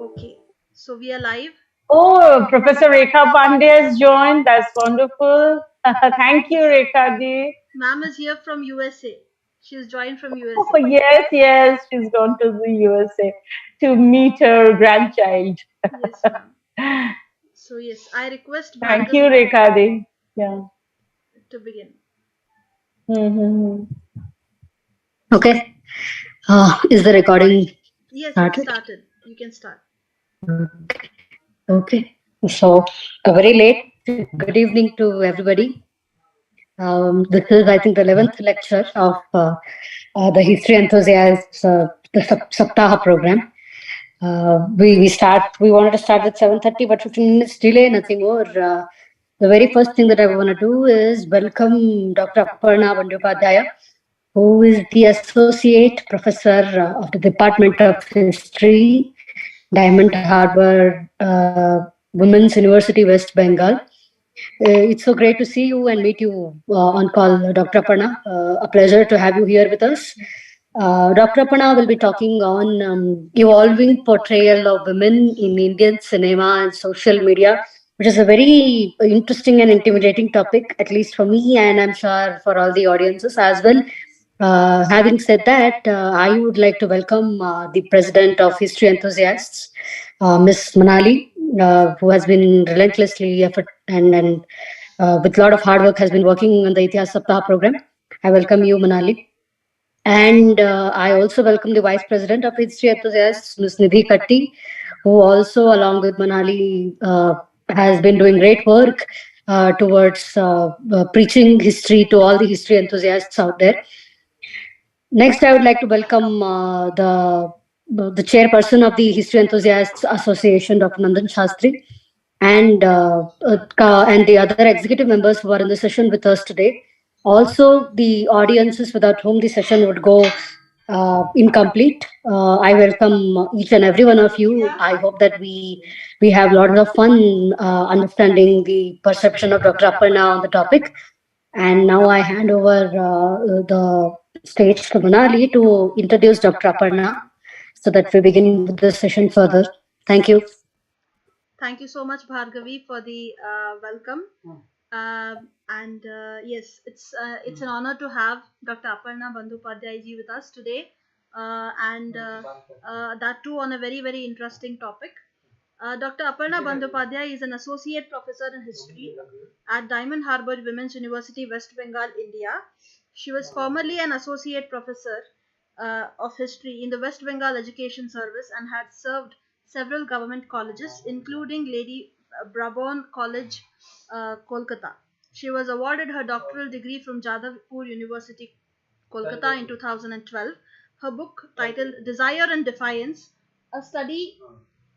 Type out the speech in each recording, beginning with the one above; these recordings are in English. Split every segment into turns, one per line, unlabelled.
Okay, so we are live.
Oh, Professor Rekha Pandey has joined. That's wonderful. Thank you, Rekha ji.
Ma'am is here from USA. She's joined from
Oh,
USA.
yes, yes. She's gone to the USA to meet her grandchild.
Yes, ma'am. So yes, I request
Thank you,
Bhargavi
Rekha ji. Yeah.
to begin.
Mm-hmm.
Okay. Is the recording
Yes, it
started?
started. You can start.
Okay. So, very late. Good evening to everybody. This is, I think, the 11th lecture of the History Enthusiasts, the Saptaha program. We wanted to start at 7:30, but 15 minutes delay, nothing more. The very first thing that I want to do is welcome Dr. Aparna Bandyopadhyay, who is the Associate Professor of the Department of History, Diamond Harbor Women's University, West Bengal. It's so great to see you and meet you on call, Dr. Aparna. A pleasure to have you here with us. Dr. Aparna will be talking on evolving portrayal of women in Indian cinema and social media, which is a very interesting and intimidating topic, at least for me, and I'm sure for all the audiences as well. Having said that, I would like to welcome the president of History Enthusiasts, Miss Manali, who has been relentlessly effort and with a lot of hard work has been working on the Itihasa Saptaha program. I welcome you, Manali. And I also welcome the Vice President of History Enthusiasts, Ms. Nidhi Katti, who also, along with Manali, has been doing great work towards preaching history to all the history enthusiasts out there. Next, I would like to welcome the chairperson of the History Enthusiasts Association, Dr. Nandan Shastri, and the other executive members who are in the session with us today. Also, the audiences without whom the session would go incomplete. I welcome each and every one of you. I hope that we have lots of fun understanding the perception of Dr. Aparna on the topic. And now I hand over the stage to Manali to introduce Dr. Aparna so that we begin with the session further. Thank you.
Thank you so much, Bhargavi, for the welcome. And yes, it's an honor to have Dr. Aparna Bandyopadhyay ji with us today, and that too on a very interesting topic. Dr. Aparna Bandyopadhyay is an associate professor in history at Diamond Harbour Women's University, West Bengal, India. She was formerly an associate professor of history in the West Bengal Education Service and had served several government colleges, including Lady Brabourne College, Kolkata. She was awarded her doctoral degree from Jadavpur University, Kolkata in 2012. Her book, titled Desire and Defiance, a study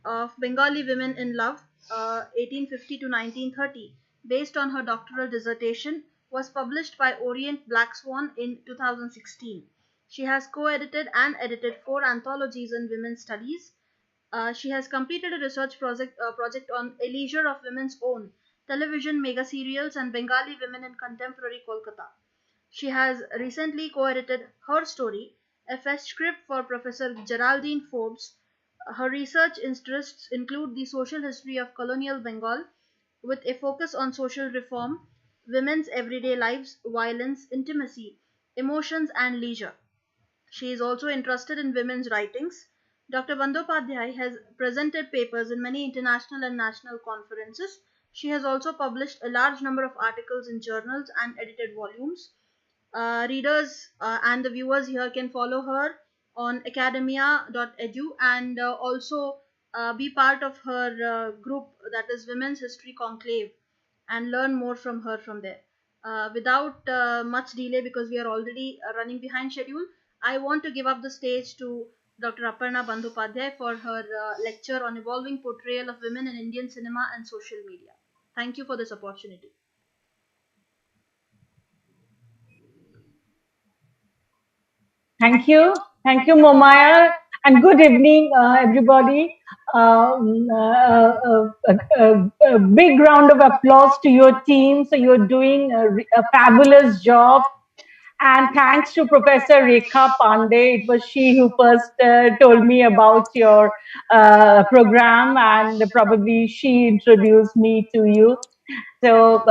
of Bengali women in love, 1850 to 1930, based on her doctoral dissertation, was published by Orient Black Swan in 2016. She has co edited and edited four anthologies in women's studies. She has completed a research project on A Leisure of Women's Own, television mega serials, and Bengali women in contemporary Kolkata. She has recently co edited Her Story, a fest script for Professor Geraldine Forbes. Her research interests include the social history of colonial Bengal, with a focus on social reform, women's everyday lives, violence, intimacy, emotions, and leisure. She is also interested in women's writings. Dr. Bandyopadhyay has presented papers in many international and national conferences. She has also published a large number of articles in journals and edited volumes. Readers and the viewers here can follow her on academia.edu and also be part of her group, that is Women's History Conclave, and learn more from her from there. Without much delay, because we are already running behind schedule, I want to give up the stage to Dr. Aparna Bandyopadhyay for her lecture on evolving portrayal of women in Indian cinema and social media. Thank you for this opportunity.
Thank you. Thank you, Momaya. And good evening, everybody. A big round of applause to your team. So you're doing a fabulous job. And thanks to Professor Rekha Pandey, it was she who first told me about your program, and probably she introduced me to you. So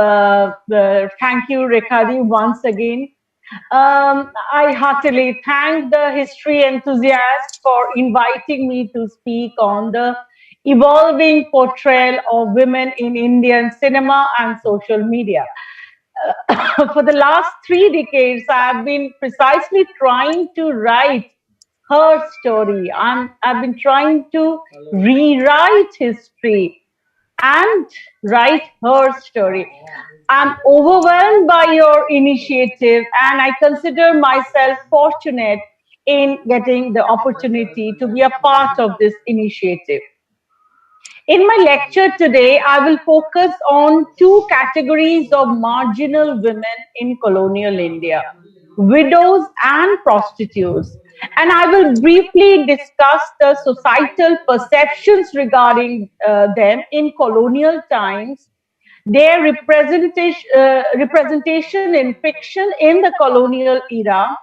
thank you, Rekhadi, once again. I heartily thank the history enthusiasts for inviting me to speak on the evolving portrayal of women in Indian cinema and social media. For the last 3 decades, I have been precisely trying to write her story. I've been trying to rewrite history and write her story. I'm overwhelmed by your initiative, and I consider myself fortunate in getting the opportunity to be a part of this initiative. In my lecture today, I will focus on two categories of marginal women in colonial India: widows and prostitutes. And I will briefly discuss the societal perceptions regarding them in colonial times, their representation in fiction in the colonial era,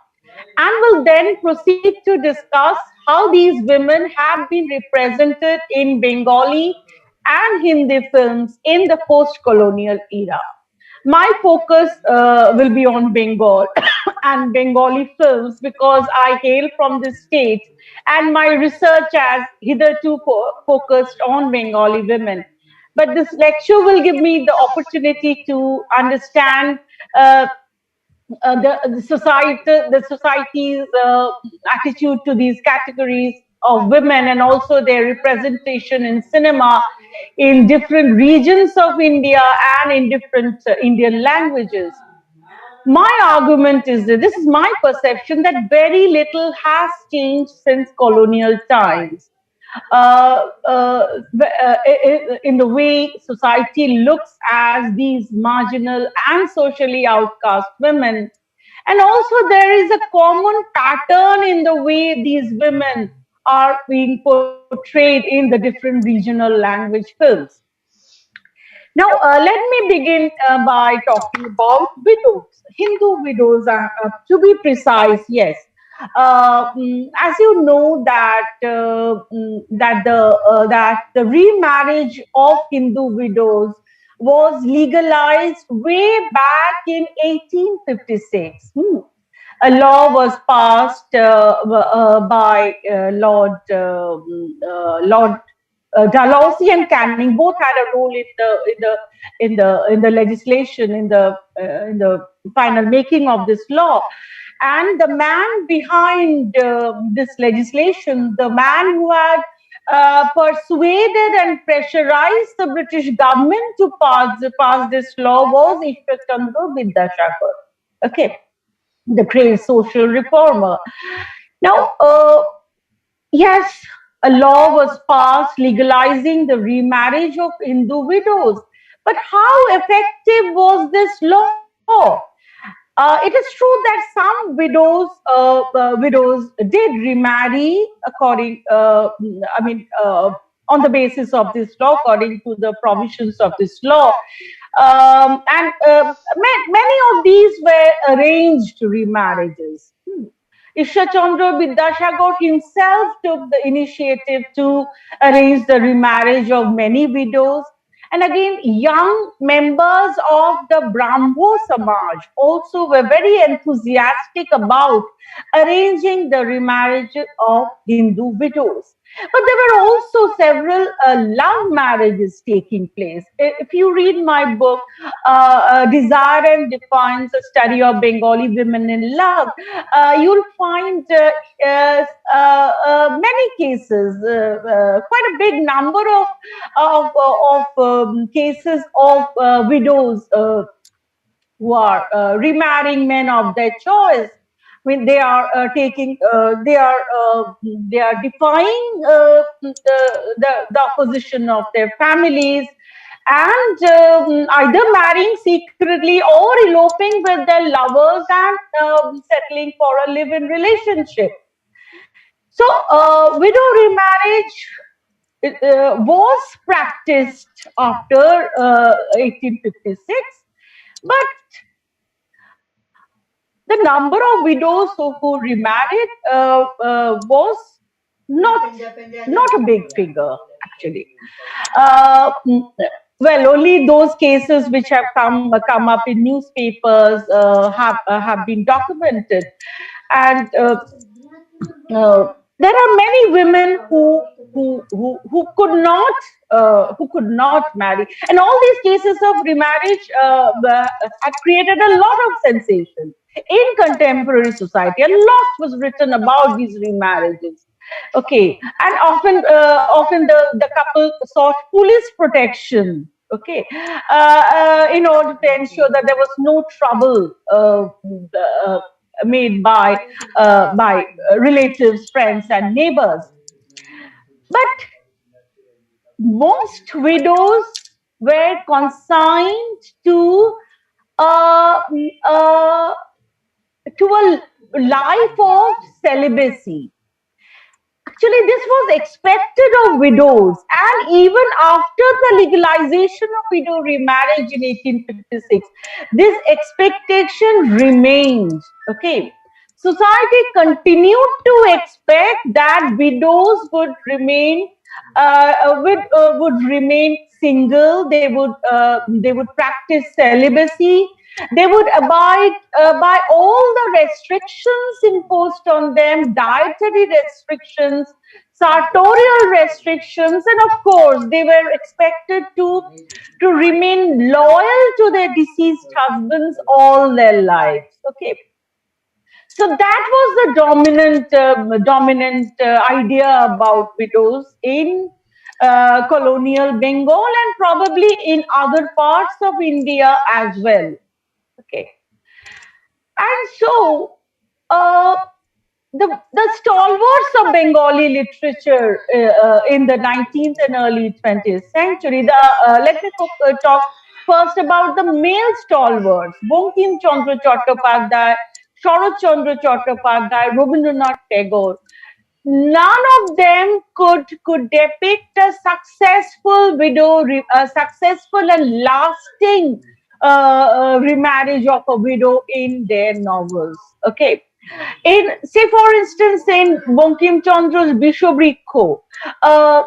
and will then proceed to discuss how these women have been represented in Bengali and Hindi films in the post colonial era. My focus will be on Bengal and Bengali films because I hail from this state, and my research has hitherto focused on Bengali women. But this lecture will give me the opportunity to understand uh, the society's attitude to these categories of women, and also their representation in cinema in different regions of India and in different Indian languages. My argument is that this is my perception that very little has changed since colonial times. In the way society looks as these marginal and socially outcast women. And also, there is a common pattern in the way these women are being portrayed in the different regional language films. Now, let me begin by talking about widows, Hindu widows, to be precise. Yes, as you know that the remarriage of Hindu widows was legalized way back in 1856. A law was passed by Lord Dalhousie and Canning. Both had a role in the legislation, in the final making of this law. And the man behind this legislation, the man who had persuaded and pressurized the British government to pass this law, was Ishwar Chandra Vidyasagar. Okay, the great social reformer. Now, yes, a law was passed legalizing the remarriage of Hindu widows. But how effective was this law? It is true that some widows did remarry according, on the basis of this law, according to the provisions of this law. And many of these were arranged remarriages. Ishwar Chandra Vidyasagar himself took the initiative to arrange the remarriage of many widows. And again, young members of the Brahmo Samaj also were very enthusiastic about arranging the remarriage of Hindu widows. But there were also several love marriages taking place. If you read my book, Desire and Defiance, a study of Bengali women in love, you'll find many cases, quite a big number of cases of widows who are remarrying men of their choice. I mean, they are they are defying the opposition of their families, and either marrying secretly or eloping with their lovers and settling for a live-in relationship. So, widow remarriage was practiced after 1856, but the number of widows who remarried was not not a big figure actually. Uh, mm, well, only those cases which have come up in newspapers have been documented, and there are many women who could not marry, and all these cases of remarriage had created a lot of sensation in contemporary society. A lot was written about these remarriages. Okay, and often the couple sought police protection. Okay, in order to ensure that there was no trouble uh, made by relatives, friends, and neighbors. But most widows were consigned uh, uh, to a life of celibacy. Actually, this was expected of widows, and even after the legalization of widow remarriage in 1856, this expectation remained. Okay, society continued to expect that widows would remain single. They would practice celibacy. They would abide by all the restrictions imposed on them, dietary restrictions, sartorial restrictions, and of course, they were expected to remain loyal to their deceased husbands all their lives. Okay, so that was the dominant idea about widows in colonial Bengal and probably in other parts of India as well. Okay, and so uh, the stalwarts of Bengali literature in the 19th and early 20th century. Let me talk first about the male stalwarts: Bankim Chandra Chattopadhyay, Sharat Chandra Chattopadhyay, Rabindranath Tagore. None of them could depict a successful and lasting remarriage of a widow in their novels. Okay, in say for instance in Bankim Chandra's Bishobrikho, uh,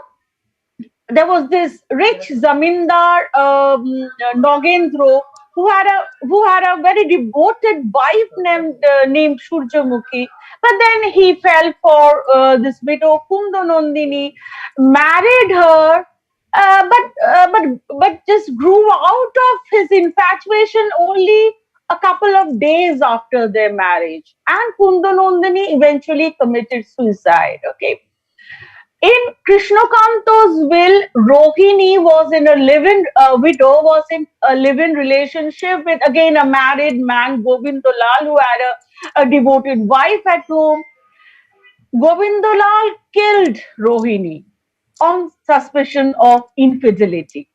there was this rich zamindar Nagendro who had a very devoted wife named Shurjamukhi, but then he fell for this widow Kundanandini, married her, but just grew out of his infatuation only a couple of days after their marriage, and Kundanandini eventually committed suicide. Okay, in Krishnakanto's will, Rohini was in a widow was in a live-in relationship with again a married man, Govindolal, who had a devoted wife at home. Govindolal killed Rohini on suspicion of infidelity.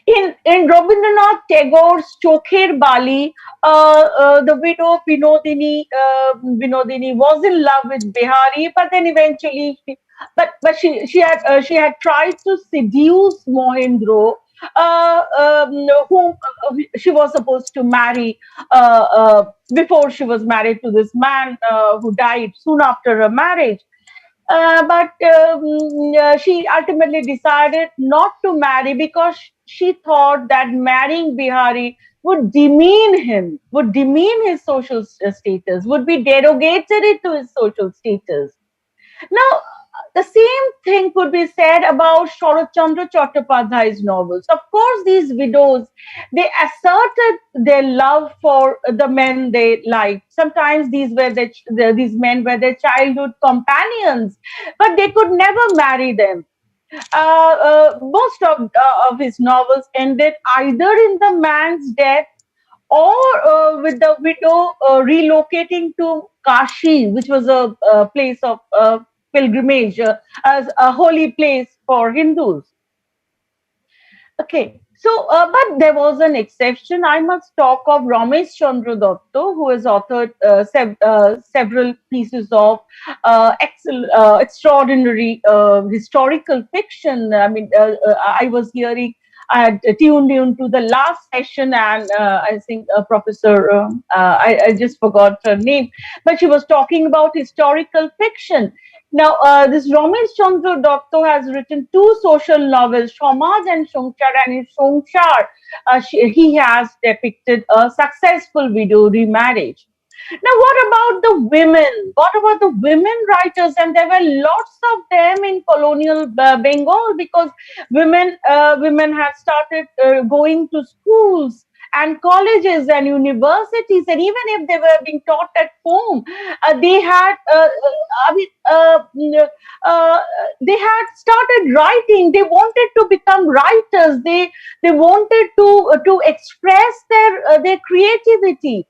In Rabindranath Tagore's Chokher Bali, the widow Vinodini was in love with Bihari, but then eventually, she had tried to seduce Mohendro, whom she was supposed to marry before she was married to this man who died soon after her marriage. But she ultimately decided not to marry because she thought that marrying Bihari would demean his social status, would be derogatory to his social status. Now, the same thing could be said about Sharat Chandra Chattopadhyay's novels. Of course, these widows, they asserted their love for the men they liked. Sometimes these men were their childhood companions, but they could never marry them. Most of his novels ended either in the man's death or with the widow relocating to Kashi, which was a place of pilgrimage, as a holy place for Hindus. Okay, so but there was an exception. I must talk of Ramesh Chandra Dotto, who has authored several pieces of extraordinary historical fiction. I mean, I was hearing I had tuned into the last session, and I think Professor, I just forgot her name, but she was talking about historical fiction. Now, this Ramesh Chandra Datta has written two social novels, Samaj and Songchar, and in Songchar, he has depicted a successful widow remarriage. Now, what about the women? What about the women writers? And there were lots of them in colonial Bengal, because women had started going to schools and colleges and universities, and even if they were being taught at home, they had I mean, they had started writing. They wanted to become writers. They wanted to express their creativity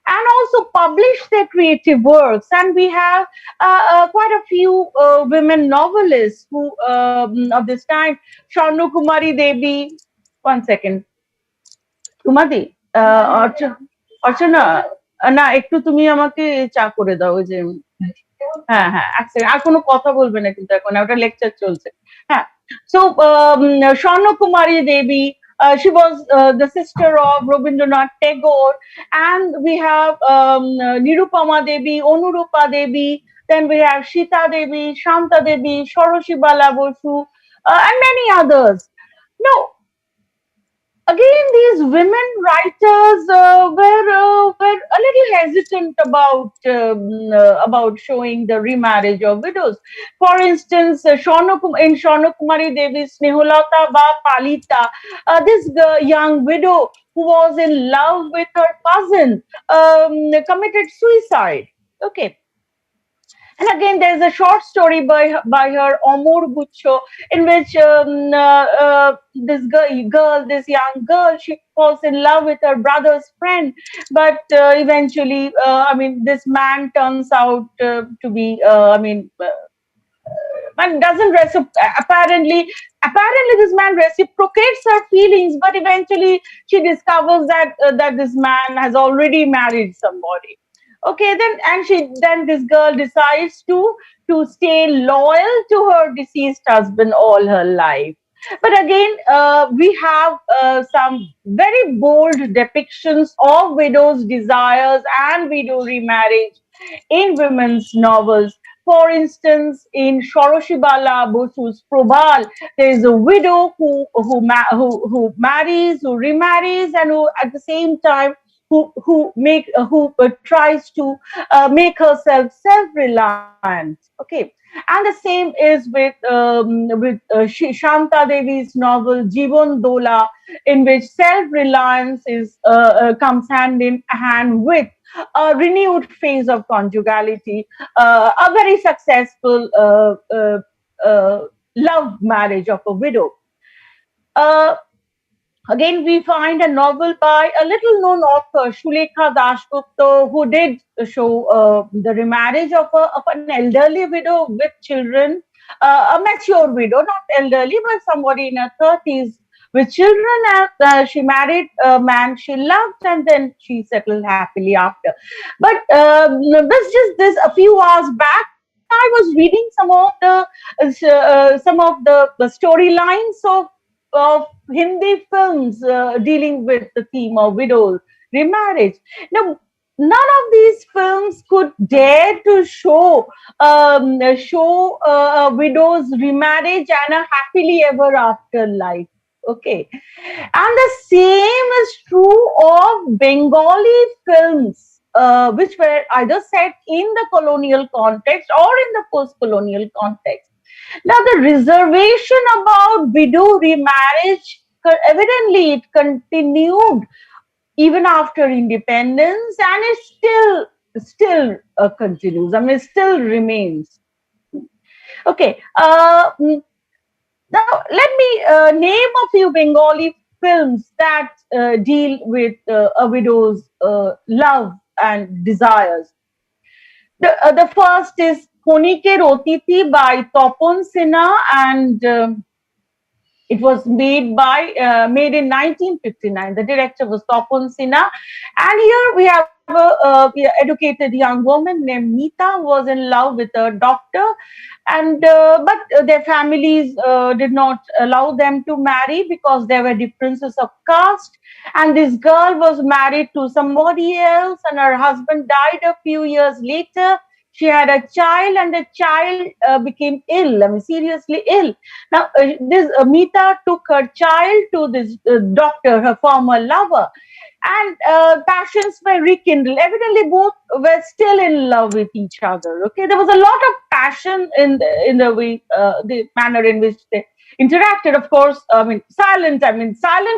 and also publish their creative works. And we have quite a few women novelists who of this time. Sharnu Kumari Devi. One second. Kumadi, অর্চনা, না একটু তুমি আমাকে চা করে দাও, ওই যে হ্যাঁ হ্যাঁ এক সেকেন্ড, আর কোনো কথা বলবে না কিন্তু এখন, ওটা লেকচার চলছে। হ্যাঁ, so Sharnu Kumari Devi, she was the sister of Rabindranath Tagore, and we have Nirupama Devi, Onurupa Devi, then we have Sita Devi, Shanta Devi, Shoroshi Bala Bosu, and many others. Now, again, these women writers were a little hesitant about showing the remarriage of widows. For instance, in Sharnu Kumari Devi's Sneholata Va Palita, this young widow who was in love with her cousin committed suicide. Okay. And again, there's a short story by her, Amor Gucho, in which this young girl, she falls in love with her brother's friend, but eventually, this man turns out to be, man doesn't apparently this man reciprocates her feelings, but eventually she discovers that this man has already married somebody. Okay, then this girl decides to stay loyal to her deceased husband all her life. But again, we have some very bold depictions of widows' desires and widow remarriage in women's novels. For instance, in Shoroshi Bala Bosu's Probal, there is a widow who marries, who remarries, and who at the same time who tries to make herself self-reliant. Okay, and the same is with Shanta Devi's novel Jivan Dola, in which self-reliance comes hand in hand with a renewed phase of conjugality, a very successful love marriage of a widow. Again, we find a novel by a little-known author, Shulekha Dasgupta, who did show the remarriage of an elderly widow with children, a mature widow, not elderly, but somebody in her 30s with children. And she married a man she loved, and then she settled happily after. But this a few hours back, I was reading some of the storylines of Hindi films dealing with the theme of widows remarriage. Now, none of these films could dare to show a widow's remarriage and a happily ever after life. Okay, and the same is true of Bengali films, which were either set in the colonial context or in the post-colonial context. Now, the reservation about widow remarriage, evidently it continued even after independence, and it still continues. It still remains. Okay. Now, let me name a few Bengali films that deal with a widow's love and desires. The first is Khonike Otiti by Tapan Sinha, and it was made in 1959. The director was Tapan Sinha, and here we have yeah, educated young woman named Meeta who was in love with a doctor, and but their families did not allow them to marry because there were differences of caste. And this girl was married to somebody else, and her husband died a few years later. She had a child, and the child became ill. I mean, seriously ill. Now, this Meeta took her child to this doctor, her former lover, and passions were rekindled. Evidently, both were still in love with each other. Okay, there was a lot of passion in the way, the manner in which they interacted. Of course, I mean, silent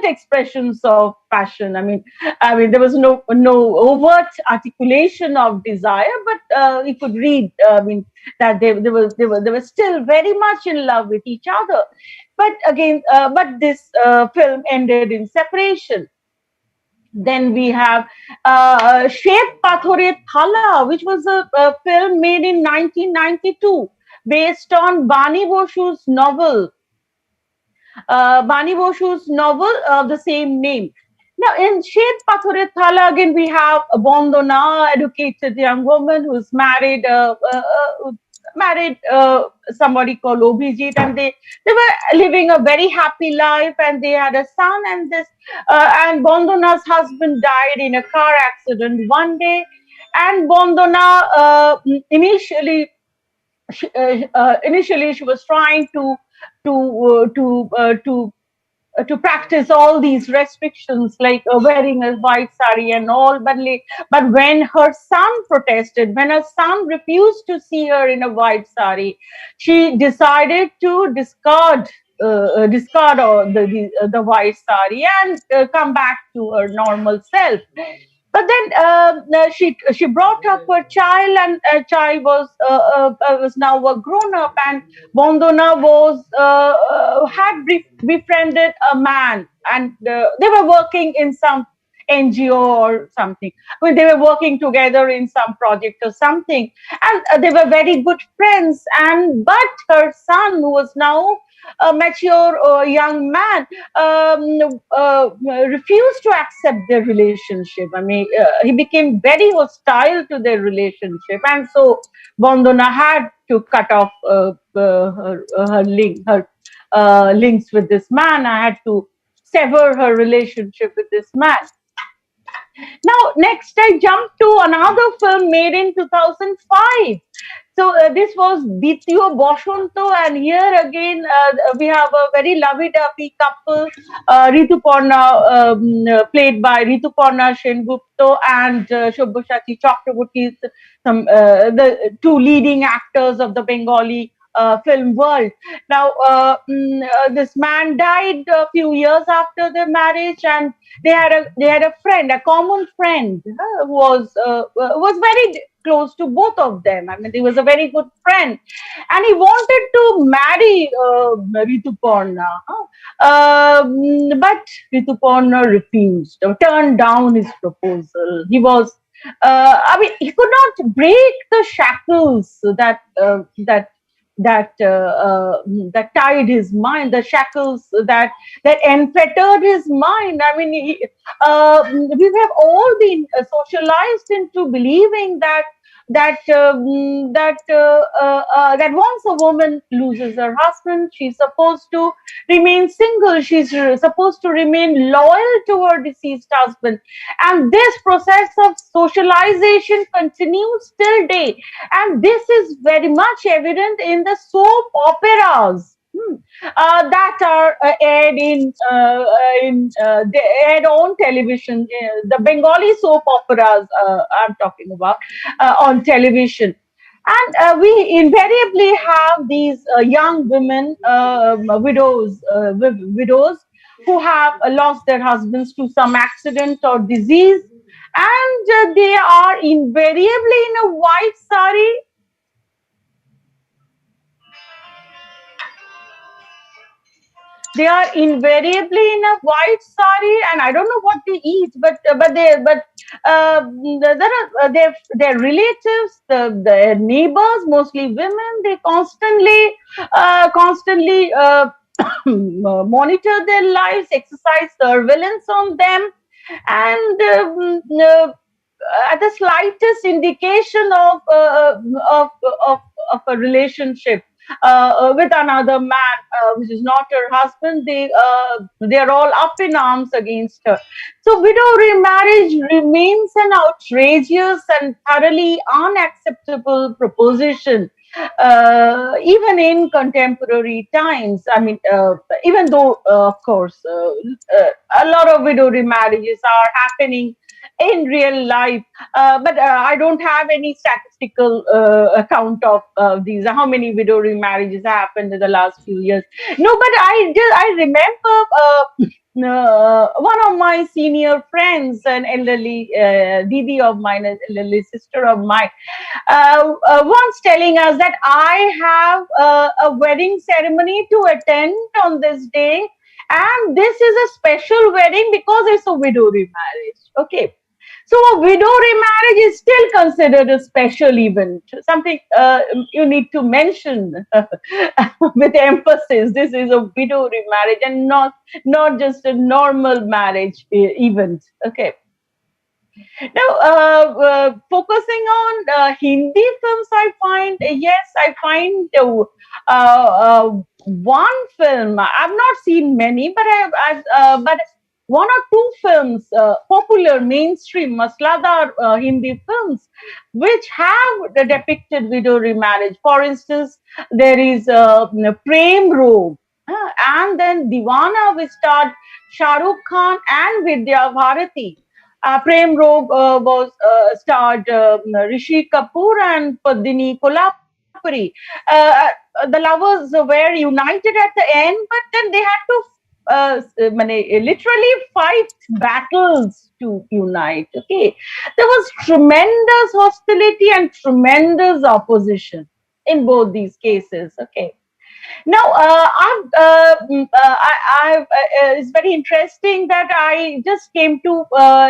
expressions of passion. I mean, there was no overt articulation of desire, but you could read. That they were still very much in love with each other. But again, but this film ended in separation. Then we have Shet Pathore Thala, which was a film made in 1992 based on Bani Boshu's novel of the same name. Now, in Shet Pathore Thala, again, we have a Bondona, educated young woman who's married somebody called Obijit, and they were living a very happy life, and they had a son, and Bondona's husband died in a car accident one day, and Bondona initially she was trying to to uh, to to practice all these restrictions like wearing a white sari and all, but when her son protested, when her son refused to see her in a white sari, she decided to discard all the white sari and come back to her normal self. But then she brought up her child, and a child was now a grown up, and Bondona had befriended a man, and they were working in some NGO or something. I mean, they were working together in some project or something, and they were very good friends. And but her son, who was now a mature young man, refused to accept their relationship. I mean, he became very hostile to their relationship, and so Bondona had to cut off her links with this man. I had to sever her relationship with this man. Now, next I jumped to another film made in 2005. So this was Dityo Boshanto, and here again we have a very lovey-dovey couple, Rituparna, played by Rituparna Sengupta and Shobbasati Chakraborty, the two leading actors of the Bengali film world. Now, this man died a few years after their marriage, and they had a friend, a common friend, who was very close to both of them. I mean, he was a very good friend, and he wanted to marry Rituparna, but Rituparna refused, or turned down his proposal. He could not break the shackles that tied his mind, the shackles that enfettered his mind. I mean, we have all been socialized into believing that once a woman loses her husband, she's supposed to remain single. She's supposed to remain loyal to her deceased husband, and this process of socialization continues till date. And this is very much evident in the soap operas that are aired on television. The Bengali soap operas I'm talking about on television. And we invariably have these young women, widows, who have lost their husbands to some accident or disease, and they are invariably in a white sari. They are invariably in a white sari, and I don't know what they eat, but there are their relatives, their neighbors, mostly women. They constantly monitor their lives, exercise surveillance on them, and at the slightest indication of, of, of a relationship with another man, which is not her husband, they are all up in arms against her. So widow remarriage remains an outrageous and thoroughly unacceptable proposition, even in contemporary times. I mean, even though, of course, a lot of widow remarriages are happening in real life, but I don't have any statistical account of these, how many widow remarriages happened in the last few years. No, but I remember one of my senior friends, an elderly didi of mine, an elderly sister of mine, once telling us that I have a wedding ceremony to attend on this day, and this is a special wedding because it's a widow remarriage. Okay. So a widow remarriage is still considered a special event, something you need to mention with emphasis. This is a widow remarriage and not just a normal marriage event. Okay. Now, focusing on Hindi films, I find, yes, I find one film. I've not seen many, but but one or two films, popular mainstream masladar Hindi films, which have depicted widow remarriage. For instance, there is Prem Rog, and then Divana, which starred Shah Rukh Khan and Vidya Bharati. Prem Rog was starred Rishi Kapoor and Padmini Kolhapuri. The lovers were united at the end, but then they had to literally fight battles to unite. Okay, there was tremendous hostility and tremendous opposition in both these cases. Okay. Now, it's very interesting that I just came to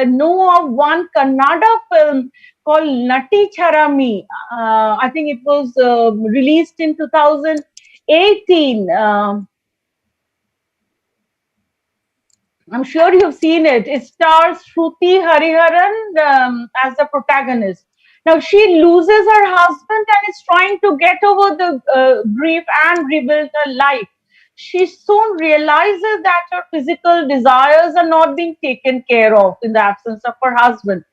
know of one Kannada film called Nati Charami. I think it was released in 2018. I'm sure you've seen it. It stars Shruti Hariharan as the protagonist. Now she loses her husband and is trying to get over the grief and rebuild her life. She soon realizes that her physical desires are not being taken care of in the absence of her husband.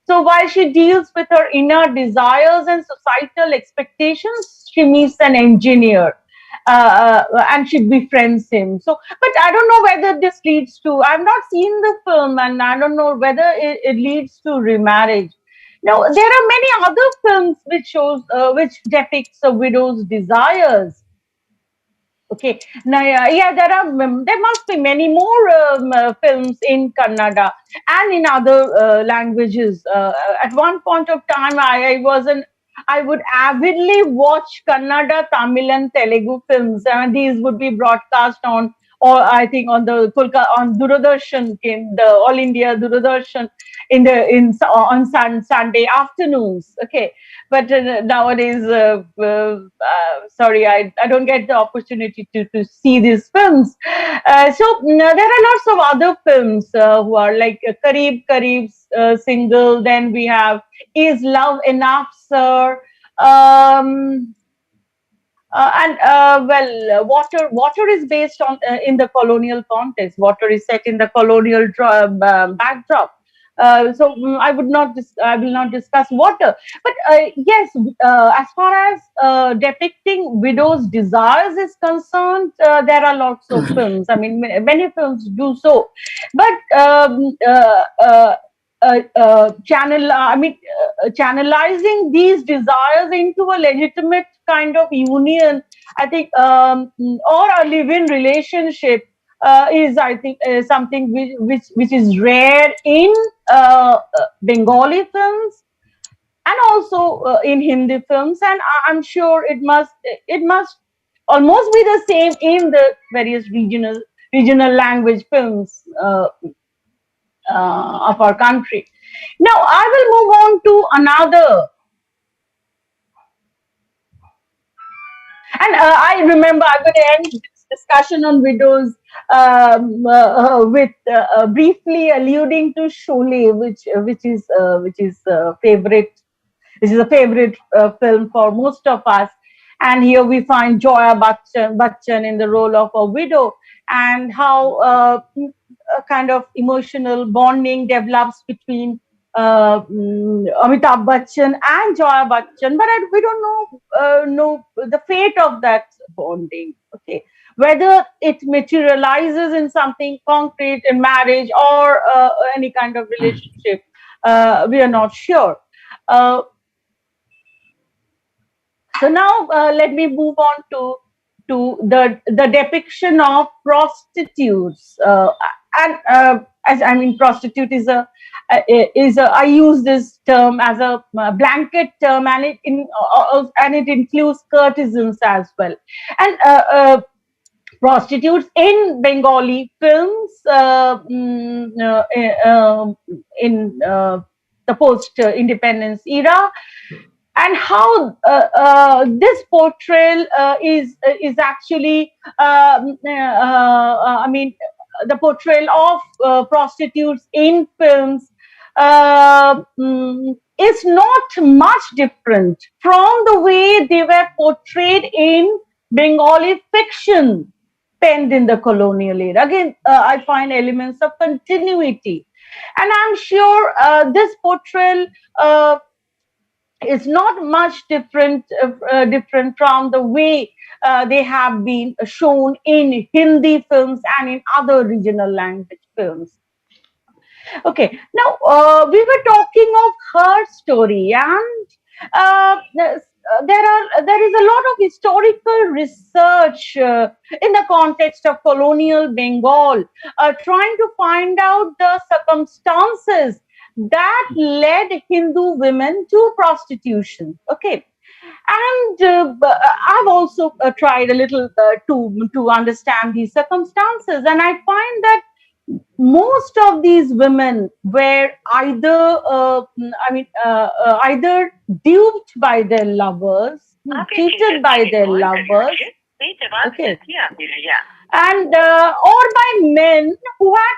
So while she deals with her inner desires and societal expectations, she meets an engineer, and she befriends him. So, but I don't know whether this leads to. I've not seen the film, and I don't know whether it leads to remarriage. Now, there are many other films which depicts a widow's desires. Okay. Now, yeah, there must be many more films in Kannada and in other languages. At one point of time, I would avidly watch Kannada, Tamil, and Telugu films, and these would be broadcast on, or I think on the on Doordarshan, came the All India Doordarshan on Sunday afternoons. Okay, but nowadays, sorry, I don't get the opportunity to see these films. There are lots of other films who are like Kareeb Kareeb Single. Then we have Is Love Enough, Sir? Water is based on in the colonial context. Water is set in the colonial backdrop. I will not discuss water, but yes, as far as depicting widows' desires is concerned, there are lots of films. I mean, many films do so, but channelizing these desires into a legitimate kind of union, I think, or a live-in relationship is, I think, something which is rare in Bengali films and also in Hindi films, and I'm sure it must almost be the same in the various regional language films of our country. Now, I will move on to another. And I remember I'm going to end this discussion on widows with briefly alluding to Sholay, which is a favorite film for most of us. And here we find Bachchan in the role of a widow, and how a kind of emotional bonding develops between Amitabh Bachchan and Joya Bachchan, but we don't know the fate of that bonding. Okay, whether it materializes in something concrete in marriage or any kind of relationship, we are not sure. So now let me move on to the depiction of prostitutes, and as I mean, prostitute is a I use this term as a blanket term, and it includes courtesans as well, and prostitutes in Bengali films in the post-independence era, and how this portrayal is actually, I mean, the portrayal of prostitutes in films is not much different from the way they were portrayed in Bengali fiction penned in the colonial era. Again, I find elements of continuity, and I'm sure this portrayal is not much different from the way they have been shown in Hindi films and in other regional language films. Okay, now we were talking of her story, and there is a lot of historical research in the context of colonial Bengal, trying to find out the circumstances that led Hindu women to prostitution. Okay, and I've also tried a little to understand these circumstances, and I find that most of these women were either, either duped by their lovers, cheated by their lovers, okay, and or by men who had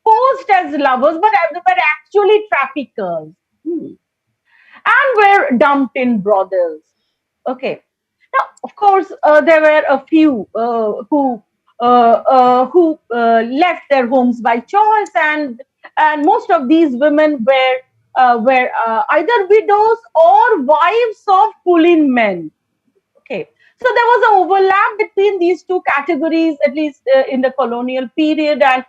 posed as lovers but were actually traffickers, and were dumped in brothels. Okay. Now, of course, there were a few who left their homes by choice, and most of these women were either widows or wives of Kulin men. Okay, so there was an overlap between these two categories, at least in the colonial period, and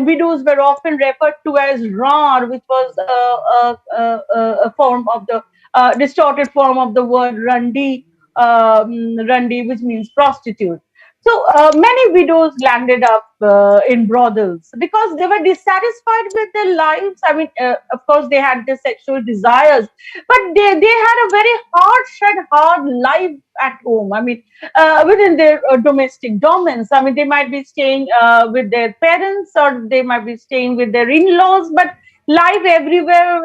widows were often referred to as rar, which was a form of the distorted form of the word randi, which means prostitute. So many widows landed up in brothels because they were dissatisfied with their lives. I mean, of course, they had their sexual desires, but they had a very harsh and hard life at home. I mean, within their domestic domains. I mean, they might be staying with their parents, or they might be staying with their in-laws, but life everywhere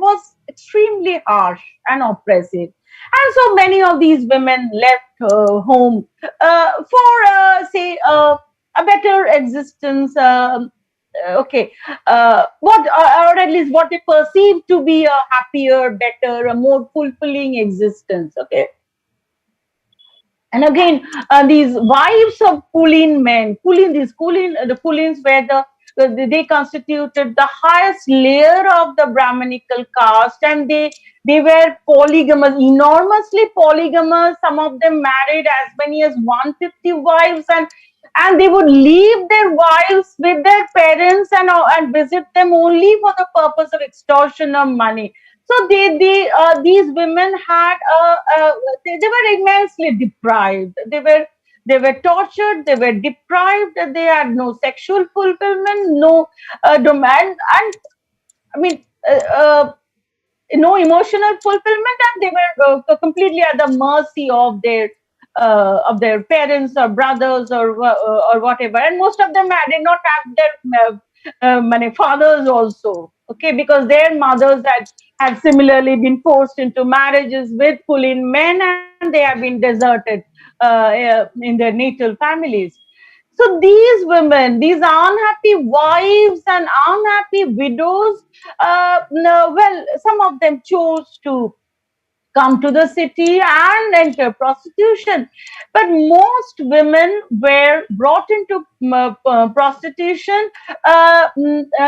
was extremely harsh and oppressive. And so many of these women left home for, say, a better existence. Okay, or at least what they perceive to be a happier, better, a more fulfilling existence. Okay. And again, these wives of Kulin men, the Kulins were they constituted the highest layer of the Brahmanical caste, and they were polygamous, enormously polygamous. Some of them married as many as 150 wives, and they would leave their wives with their parents and visit them only for the purpose of extortion of money. So these women had they were immensely deprived. They were tortured. They were deprived. They had no sexual fulfillment, no demand, and I mean no emotional fulfillment, and they were completely at the mercy of their parents or brothers or whatever. And most of them did not have their fathers also. Okay, because their mothers had similarly been forced into marriages with Kulin men, and they have been deserted in their natal families. So these women, these unhappy wives and unhappy widows, no, well, some of them chose to come to the city and enter prostitution. But most women were brought into prostitution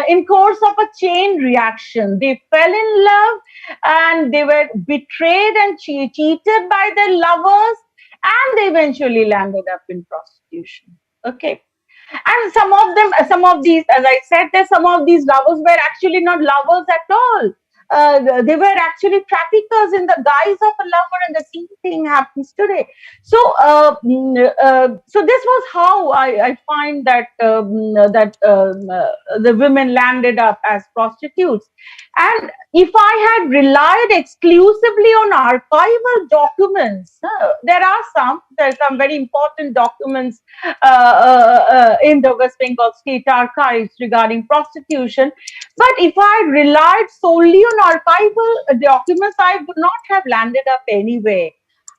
in course of a chain reaction. They fell in love and they were betrayed and cheated by their lovers, and they eventually landed up in prostitution. Okay. And some of these, as I said, that some of these lovers were actually not lovers at all. They were actually traffickers in the guise of a lover, and the same thing happens today. So, so this was how I find that the women landed up as prostitutes. And if I had relied exclusively on archival documents, there are some very important documents in the West Bengal State Archives regarding prostitution. But if I relied solely on archival documents, I would not have landed up anyway.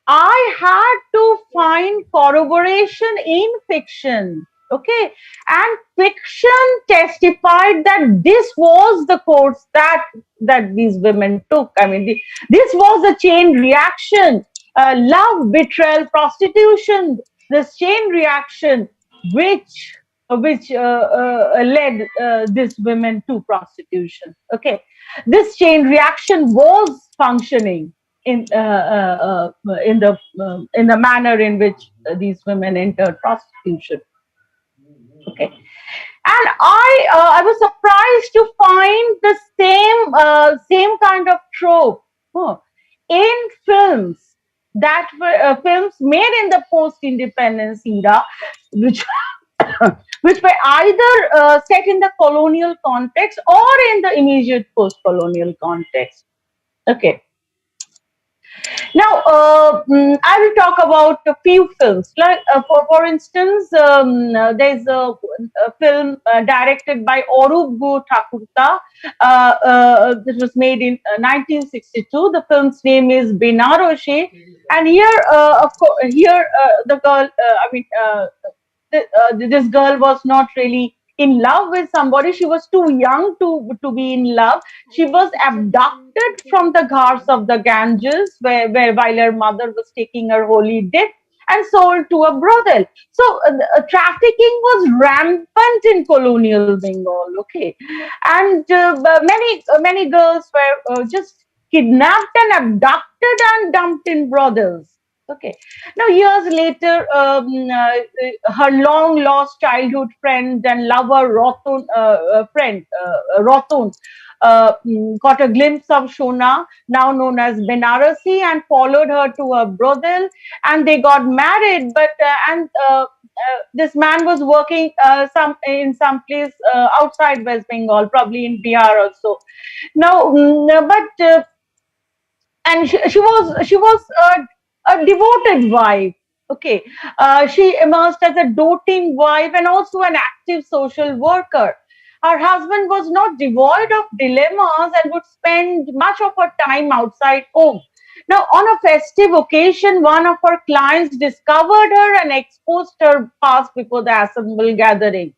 I had to find corroboration in fiction. Okay. And fiction testified that this was the course that these women took. I mean, this was a chain reaction, love, betrayal, prostitution, this chain reaction which led these women to prostitution. Okay, this chain reaction was functioning in the manner in which these women entered prostitution. Okay, and I was surprised to find the same kind of trope in films that were films made in the post-independence era, which which were either set in the colonial context or in the immediate post-colonial context. Okay. Now, I will talk about a few films. Like, for instance, there's a film directed by Arup Thakurta. This was made in 1962. The film's name is Benaroshi, and here, of course, here the girl. This girl was not really in love with somebody. She was too young to be in love. She was abducted from the ghats of the Ganges, where while her mother was taking her holy dip, and sold to a brothel. So trafficking was rampant in colonial Bengal. Okay, and many girls were just kidnapped and abducted and dumped in brothels. Okay. Now, years later, her long lost childhood friend and lover, Rotun, got a glimpse of Shona, now known as Benarasi, and followed her to a brothel, and they got married. But this man was working in some place outside West Bengal, probably in Bihar also. Now, and she was a devoted wife. Okay, she emerged as a doting wife and also an active social worker. Her husband was not devoid of dilemmas and would spend much of her time outside home. Now, on a festive occasion, one of her clients discovered her and exposed her past before the assembled gathering.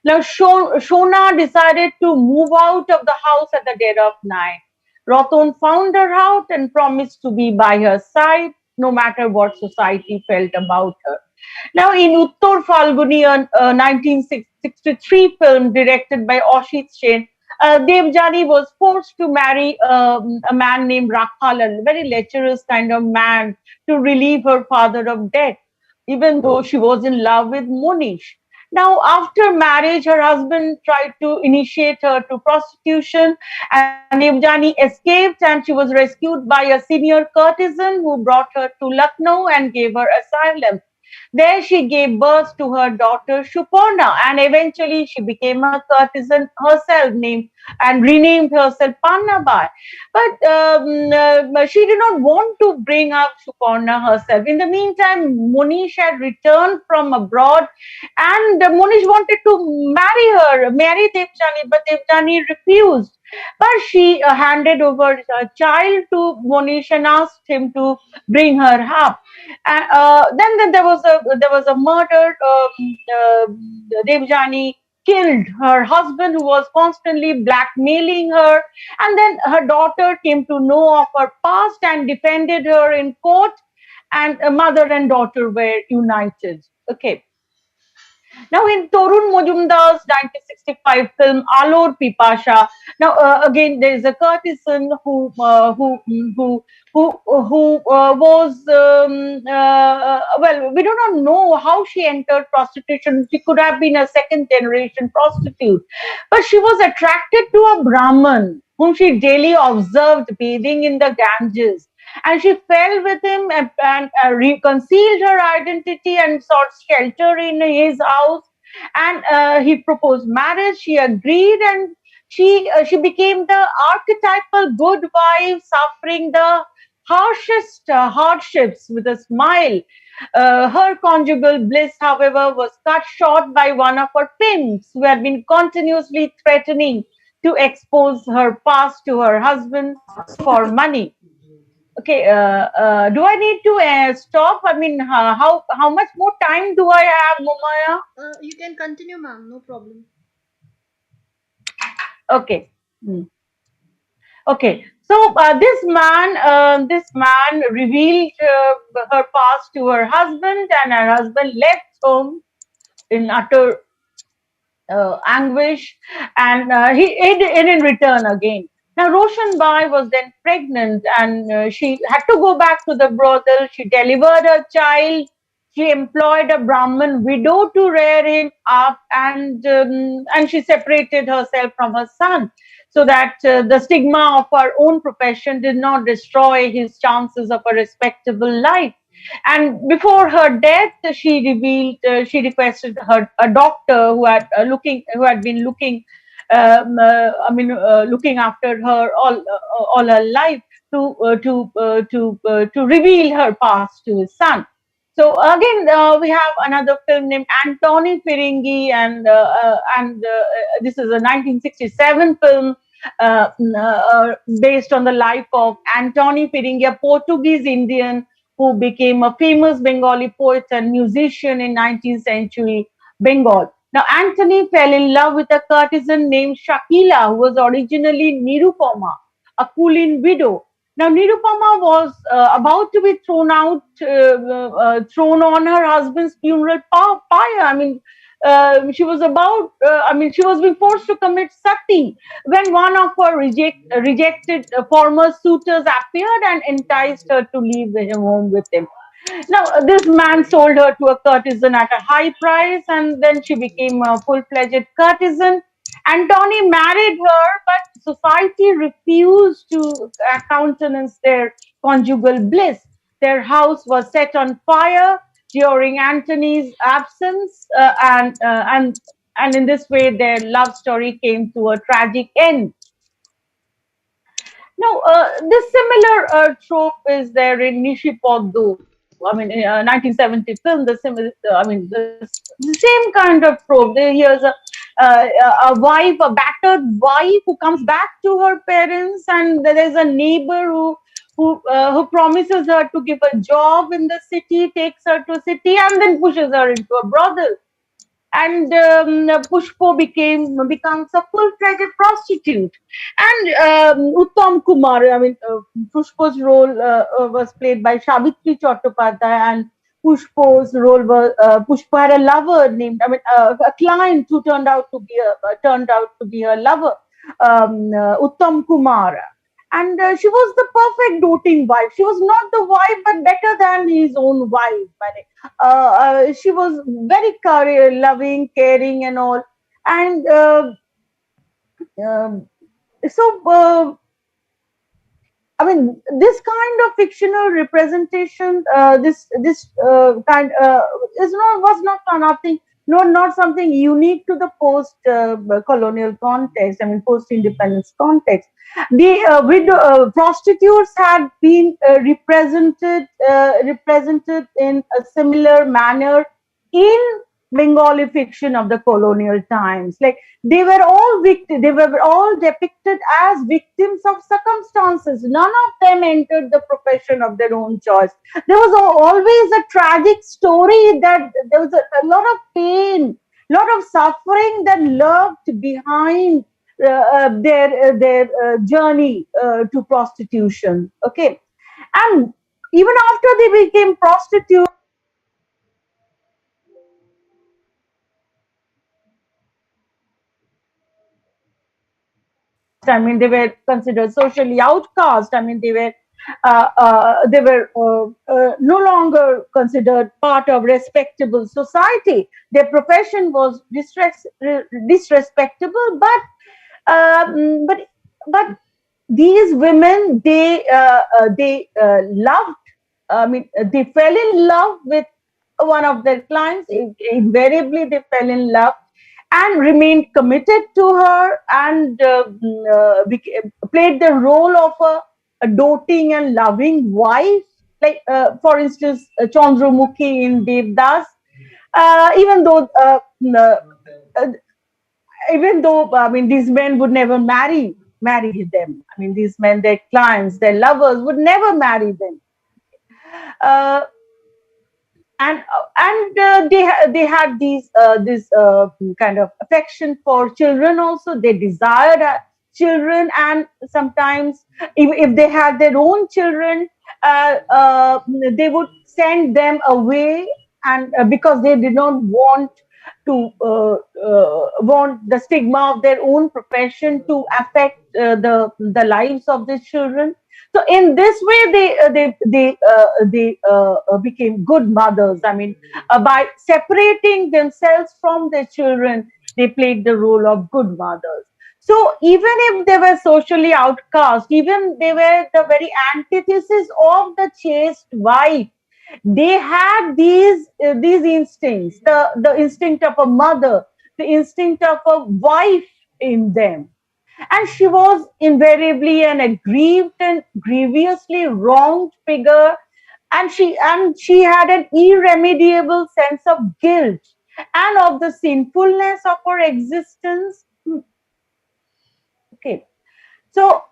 Now, Shona decided to move out of the house at the dead of night. Ratan found her out and promised to be by her side, no matter what society felt about her. Now, in Uttar Falguni, a 1963 film directed by Ashit Sen, Devjani was forced to marry a man named Rakhal, a very lecherous kind of man, to relieve her father of debt, even though she was in love with Monish. Now, after marriage, her husband tried to initiate her to prostitution, and Devjani escaped, and she was rescued by a senior courtesan who brought her to Lucknow and gave her asylum. There she gave birth to her daughter Suparna, and eventually she became a courtesan herself, named and renamed herself Pannabai. But she did not want to bring up Suparna herself. In the meantime, Monish had returned from abroad, and Monish wanted to marry Devjani, but Devjani refused. But she handed over a child to Monish and asked him to bring her up. And then there was a murder. Devjani killed her husband, who was constantly blackmailing her, and then her daughter came to know of her past and defended her in court, and a mother and daughter were united. Okay. Now, in Torun Mojumdar's 1965 film Alor Pipasha, now again there is a courtesan who was well, we do not know how she entered prostitution. She could have been a second generation prostitute, but she was attracted to a Brahman whom she daily observed bathing in the Ganges, and she fell with him and concealed her identity and sought shelter in his house. And he proposed marriage. She agreed, and she became the archetypal good wife, suffering the harshest hardships with a smile. Her conjugal bliss, however, was cut short by one of her pimps, who had been continuously threatening to expose her past to her husband for money. Okay, do I need to stop? I mean, how much more time do I have, Momaya?
You can continue, ma'am. No problem.
Okay. Hmm. Okay. So this man revealed her past to her husband, and her husband left home in utter anguish, and he hid in return again. Now, Roshan Bai was then pregnant, and she had to go back to the brothel. She delivered her child. She employed a Brahmin widow to rear him up, and she separated herself from her son, so that the stigma of her own profession did not destroy his chances of a respectable life. And before her death, she requested a doctor who had been looking after her all her life, to reveal her past to his son. So again, we have another film named Antoni Firingi, and this is a 1967 film based on the life of Antoni Firingi, a Portuguese Indian who became a famous Bengali poet and musician in 19th century Bengal. Now, Anthony fell in love with a courtesan named Shakila, who was originally Nirupama, a Kulin widow. Now, Nirupama was about to be thrown on her husband's funeral pyre. I mean, she was being forced to commit sati when one of her rejected former suitors appeared and enticed her to leave him home with him. Now, this man sold her to a courtesan at a high price, and then she became a full-fledged courtesan. Antony married her, but society refused to countenance their conjugal bliss. Their house was set on fire during Antony's absence, and in this way, their love story came to a tragic end. Now, this similar trope is there in Nishipoddo. I mean, 1970 film. The same kind of trope. Here's a wife, a battered wife, who comes back to her parents, and there is a neighbor who promises her to give a job in the city, takes her to city, and then pushes her into a brothel. And Pushpo becomes a full-fledged prostitute. And Uttam Kumar, Pushpo's role was played by Savitri Chattopadhyay, and Pushpo's role was Pushpa had a lover a client who turned out to be her lover, Uttam Kumar. And she was the perfect doting wife. She was not the wife, but better than his own wife. She was very loving, caring, and all. And so, this kind of fictional representation, this kind was not something unique to the post-colonial context. Post-independence context. The prostitutes had been represented in a similar manner in Bengali fiction of the colonial times. Like they were all they were all depicted as victims of circumstances. None of them entered the profession of their own choice. There was always a tragic story that there was a lot of pain, lot of suffering that lurked behind their journey to prostitution. Okay, and even after they became prostitutes, I mean, they were considered socially outcast. I mean, they were no longer considered part of respectable society. Their profession was disrespectable, but but these women, loved. I mean, they fell in love with one of their clients. Invariably, they fell in love and remained committed to her, and played the role of a doting and loving wife. Like, for instance, Chandramukhi in Devdas. Even though uh, even though, I mean, these men would never marry them. I mean, these men, their clients, their lovers, would never marry them. Uh, and they had this kind of affection for children also. They desired children, and sometimes if they had their own children, they would send them away, and because they did not want the stigma of their own profession to affect the lives of the children. So in this way, they became good mothers. I mean, by separating themselves from their children, they played the role of good mothers. So even if they were socially outcast, even they were the very antithesis of the chaste wife, they had these instincts, the instinct of a mother, the instinct of a wife in them. And she was invariably an aggrieved and grievously wronged figure, and she had an irremediable sense of guilt and of the sinfulness of her existence. Okay, so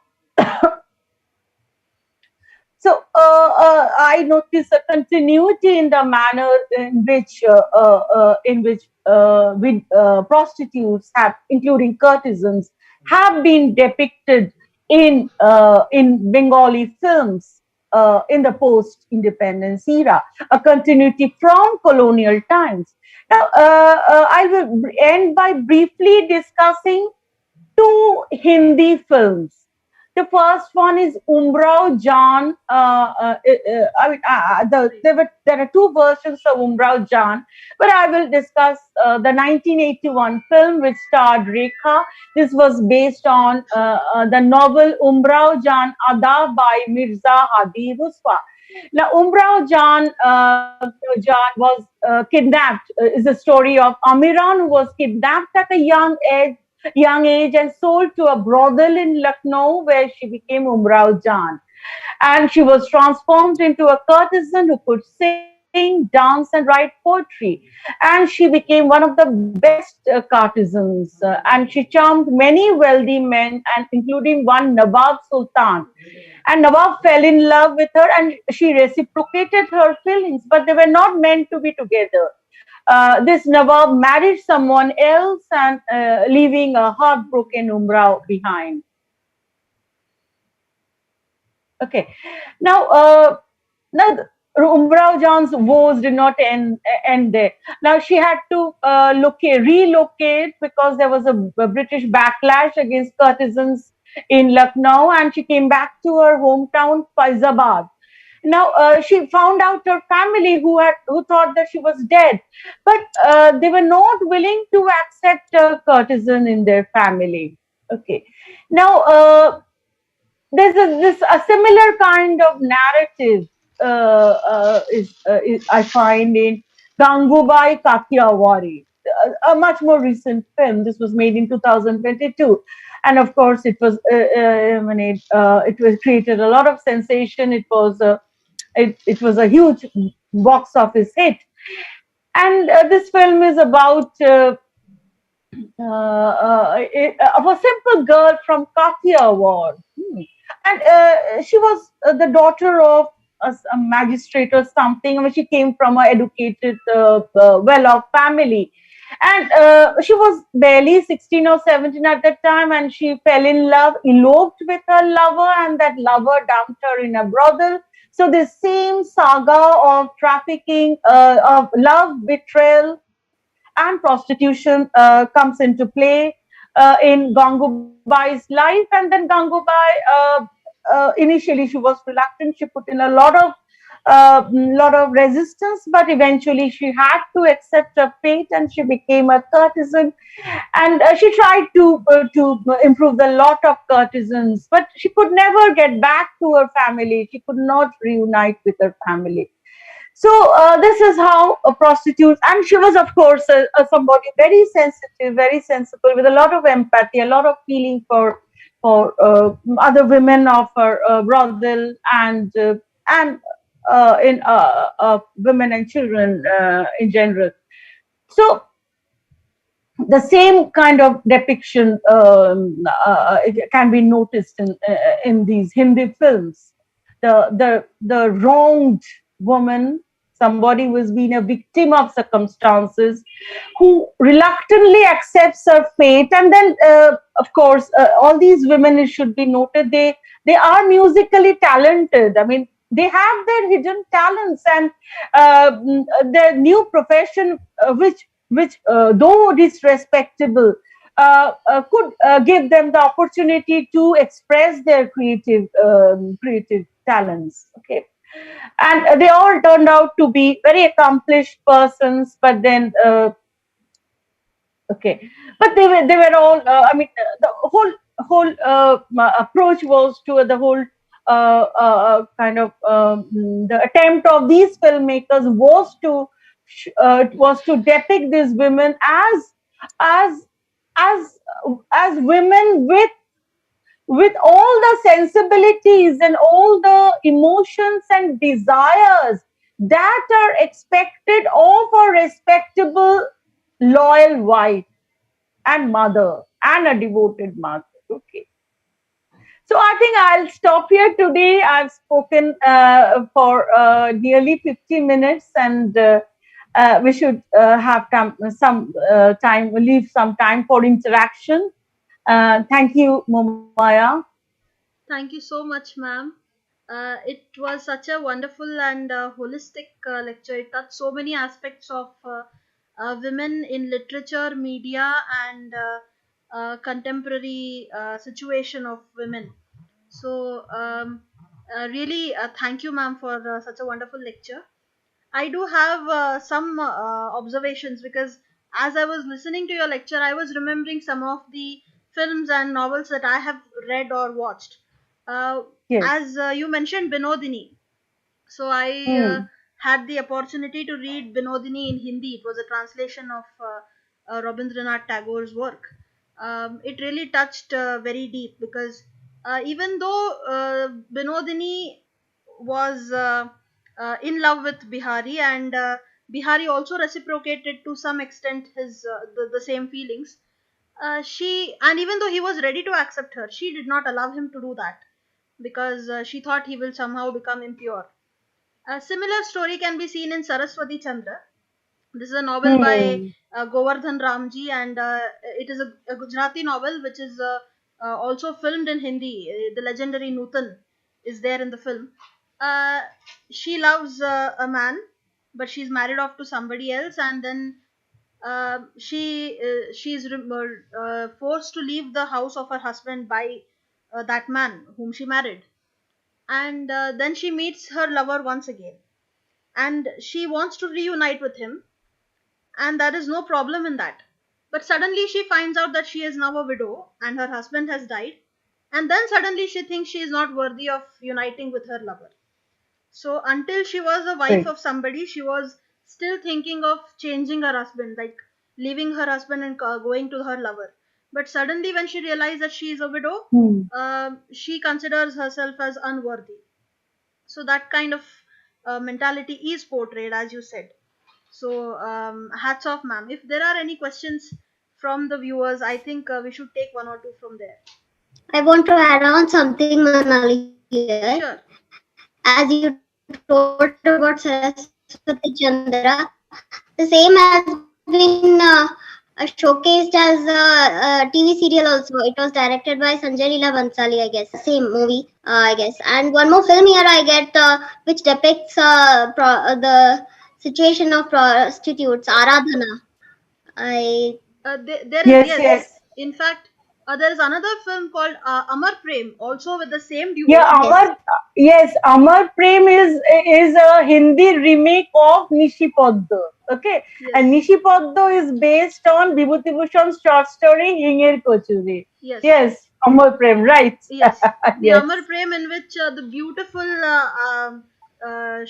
I notice a continuity in the manner in which prostitutes have, including courtesans, have been depicted in Bengali films in the post-independence era, a continuity from colonial times. Now, I will end by briefly discussing two Hindi films. The first one is Umrao Jan. There are two versions of Umrao Jan, but I will discuss the 1981 film which starred Rekha. This was based on the novel Umrao Jan by Mirza Hadi Ruswa. Now, Jan was kidnapped. Is a story of Amiran, who was kidnapped at a young age and sold to a brothel in Lucknow, where she became Umrao Jan. And she was transformed into a courtesan who could sing, dance, and write poetry. And she became one of the best courtesans. And she charmed many wealthy men, and including one Nawab Sultan. And Nawab fell in love with her, and she reciprocated her feelings, but they were not meant to be together. This Nawab married someone else, and leaving a heartbroken Umrao behind. Okay, now Umrao Jan's woes did not end there. Now she had to relocate because there was a British backlash against courtesans in Lucknow, and she came back to her hometown, Faizabad. Now she found out her family, who thought that she was dead, but they were not willing to accept a courtesan in their family. Okay, now there's a similar kind of narrative is I find in Gangubai Kathiawari, a much more recent film. This was made in 2022, and of course it was created a lot of sensation. It was a huge box office hit. And this film is about of a simple girl from Kathiawar. And she was the daughter of a magistrate or something. I mean, she came from a educated, well-off family. And she was barely 16 or 17 at that time, and she fell in love, eloped with her lover, and that lover dumped her in a brothel. So this same saga of trafficking, of love, betrayal, and prostitution comes into play in Gangubai's life. And then Gangubai, initially she was reluctant. She put in a lot of resistance, but eventually she had to accept her fate, and she became a courtesan. And she tried to improve the lot of courtesans, but she could never get back to her family. She could not reunite with her family. So this is how a prostitute, and she was, of course, somebody very sensitive, very sensible, with a lot of empathy, a lot of feeling for other women of her brothel, and in women and children in general. So the same kind of depiction it can be noticed in these Hindi films. The wronged woman, somebody who has been a victim of circumstances, who reluctantly accepts her fate, and then of course all these women, it should be noted, they are musically talented. I mean, they have their hidden talents, and their new profession, which though disrespectable, could give them the opportunity to express their creative talents. Okay, and they all turned out to be very accomplished persons, but then okay, but they were all. I mean, the whole approach was to the whole kind of the attempt of these filmmakers was to depict these women as as as women with all the sensibilities and all the emotions and desires that are expected of a respectable, loyal wife and mother and a devoted mother. Okay. So I think I'll stop here today. I've spoken for nearly 50 minutes, and we should have some time, leave some time for interaction. Thank you, Momaya.
Thank you so much, ma'am. It was such a wonderful and holistic lecture. It touched so many aspects of women in literature, media, and contemporary situation of women. So, really, thank you, ma'am, for such a wonderful lecture. I do have some observations, because as I was listening to your lecture, I was remembering some of the films and novels that I have read or watched. Uh,
Yes.
as you mentioned, Binodini. So I
Hmm.
had the opportunity to read Binodini in Hindi. It was a translation of Rabindranath Tagore's work. It really touched very deep, because even though Binodini was in love with Bihari, and Bihari also reciprocated to some extent his the same feelings. She, and even though he was ready to accept her, she did not allow him to do that, because she thought he will somehow become impure. A similar story can be seen in Saraswati Chandra. This is a novel by
Hmm.
Govardhan Ramji, and it is a Gujarati novel which is also filmed in Hindi. The legendary Nutan is there in the film. Uh, she loves a man, but she's married off to somebody else, and then she's forced to leave the house of her husband by that man whom she married, and then she meets her lover once again, and she wants to reunite with him, and there is no problem in that. But suddenly she finds out that she is now a widow and her husband has died, and then suddenly she thinks she is not worthy of uniting with her lover. So until she was a wife
Right.
of somebody, she was still thinking of changing her husband, like leaving her husband and going to her lover. But suddenly, when she realized that she is a widow,
Hmm.
she considers herself as unworthy. So that kind of mentality is portrayed, as you said. So hats off, ma'am. If there are any questions from the viewers, I think we should take one or two from there.
I want to add on something, Manali, here.
Sure.
As you told about Saraswati Chandra, the same has been showcased as a TV serial also. It was directed by Sanjay Leela Bhansali, I guess. Same movie, I guess. And one more film here I get, which depicts the situation of prostitutes, Aradhana. I
There is,
Yes,
yes.
yes.
In fact, there is another film called Amar Prem, also with the same duo.
Yeah, Amar Prem is a Hindi remake of Nishi Poddo. Okay, and
Yes.
Nishi Poddo is based on Vibhuti Bhushan's short story Hinger Kochuri.
Yes.
Yes, Amar Prem, right?
Yes. The
Yes,
Amar Prem, in which the beautiful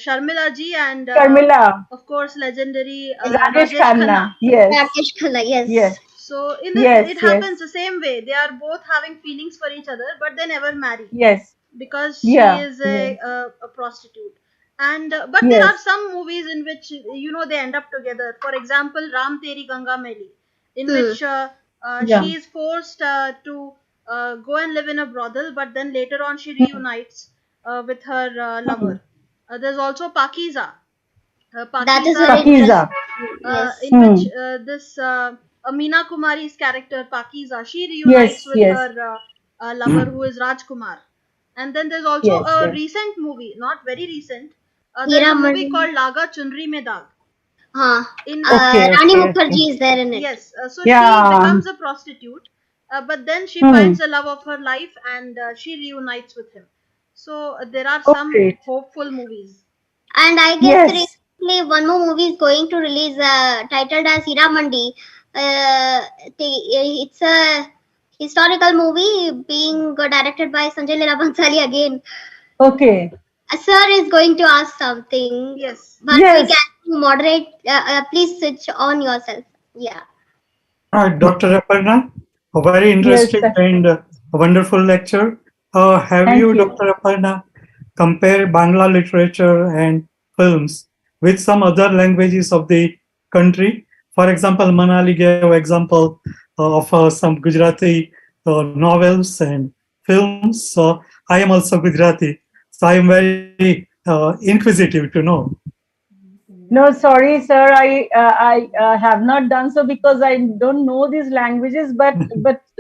Sharmila ji and
Sharmila,
of course legendary
Rajesh
Rajesh Khanna.
Khanna. Yes,
Rakesh Khanna, yes.
yes,
So in this,
yes,
it
yes,
happens the same way. They are both having feelings for each other, but they never marry
yes,
because she
yeah,
is
yeah,
a prostitute. And but there are
yes,
some movies in which they end up together. For example, Ram Teri Ganga Meli, in which
yeah.
she is forced to go and live in a brothel, but then later on she reunites with her lover. There's also Pakiza.
That is
Pakiza,
very
in which
Pakiza.
interesting. Yes.
in which this Meena Kumari's character Pakiza, she reunites
Yes,
with
yes,
her lover who is Rajkumar. And then there's also
yes,
a
yes.
recent movie, not very recent. There's
Hira
a movie
Mandal.
called Laga Chunri Mein Daag.
Huh.
In which,
Okay,
Rani
okay, okay.
Mukherjee is there in it.
yes, so she
Yeah.
becomes a prostitute, but then she
Hmm.
finds the love of her life and she reunites with him. So there are
Oh,
some
great.
hopeful movies.
And I guess
Yes.
recently one more movie is going to release titled as Hira Mandi. It's a historical movie being directed by Sanjay Leela Bhansali again.
Okay.
Sir is going to ask something,
Yes.
but we
Yes.
can moderate. Please switch on yourself. Yeah.
Dr. Aparna, a very
Yes.
interesting and wonderful lecture. Have
Thank
you,
you.
Dr. Aparna, compare Bangla literature and films with some other languages of the country? For example, Manali gave example of some Gujarati novels and films. So I am also Gujarati, so I am very inquisitive to know.
No, sorry, sir. I have not done so because I don't know these languages. But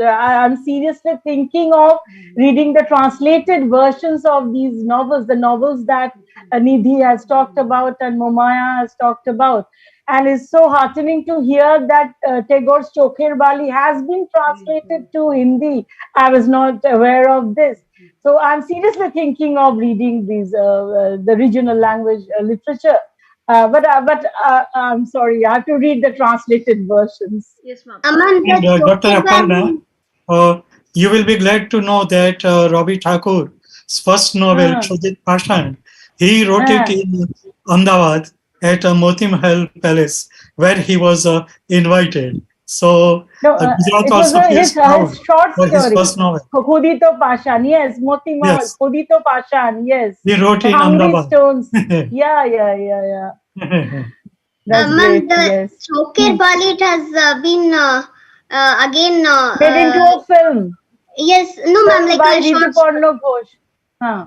I'm seriously thinking of reading the translated versions of these novels, the novels that Nidhi has talked about and Momaya has talked about. And it's so heartening to hear that Tagore's Chokher Bali has been translated to Hindi. I was not aware of this. So I'm seriously thinking of reading these the regional language literature. But I'm sorry, I have to read the translated versions.
Yes, ma'am.
Aman,
And
the
Dr.
Chokher
Aparna,
Bali.
you will be glad to know that Ravi Thakur's first novel,
Uh,
Chodit Pashan, he wrote it
uh,
in Ahmedabad at Moti Mahal Palace, where he was invited. So
no,
Gujarat
it was
also feels proud
his short
for his
story.
first novel.
Khudito Pashan, yes. Moti Mahal,
Yes,
Khudito Pashan, yes.
he wrote in
Hungry
Ahmedabad.
Stones. Yeah. That's
Aman,
great,
the
yes.
Chokher Bali, it has been again.
Made into a film.
Yes, no, ma'am,
Film
like
by
a short.
Rituparno Ghosh. Huh.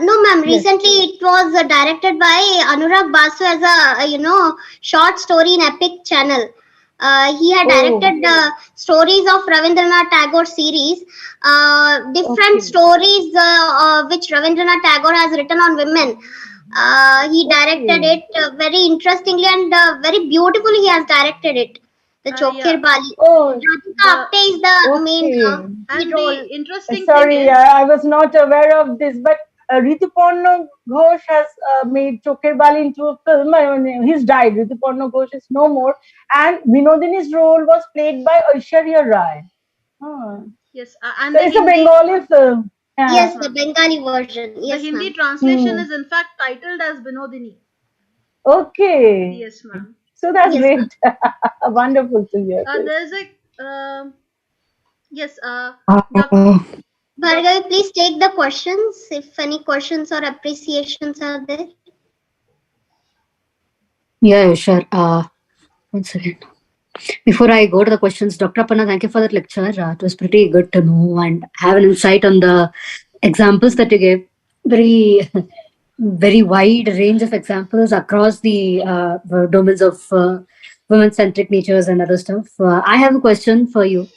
No, ma'am.
Yes.
Recently, it was directed by Anurag Basu as a short story in Epic Channel. He had
Oh,
directed the stories of Rabindranath Tagore series, different
okay.
stories which Rabindranath Tagore has written on women. He directed
Okay.
it very interestingly and very beautifully. He has directed it. The Chokher
Yeah.
Bali.
Oh,
Radhika Apte is the main
okay.
lead
And
role.
the interesting thing
Sorry,
is,
I was not aware of this, but Rituparno Ghosh has made Chokher Bali into a film. I mean, he's died. Rituparno Ghosh is no more. And Vinodini's role was played by Aishwarya Rai. Huh.
yes, and
So
the
it's a
Hindi,
Bengali film.
yes,
Yeah.
Yes, the
ma'am.
Bengali version.
The
Yes,
Hindi
ma'am.
translation
Hmm.
is in fact titled as Binodini.
Okay.
Yes, ma'am.
So that's
Yes, ma'am.
great. Wonderful to hear this.
There's a yes,
Uh,
Bhargavi, please take the questions if any questions or appreciations are there.
Yeah, sure. One second. Before I go to the questions, Dr. Aparna, thank you for that lecture. It was pretty good to know and have an insight on the examples that you gave. Very, very wide range of examples across the domains of women-centric natures and other stuff. I have a question for you.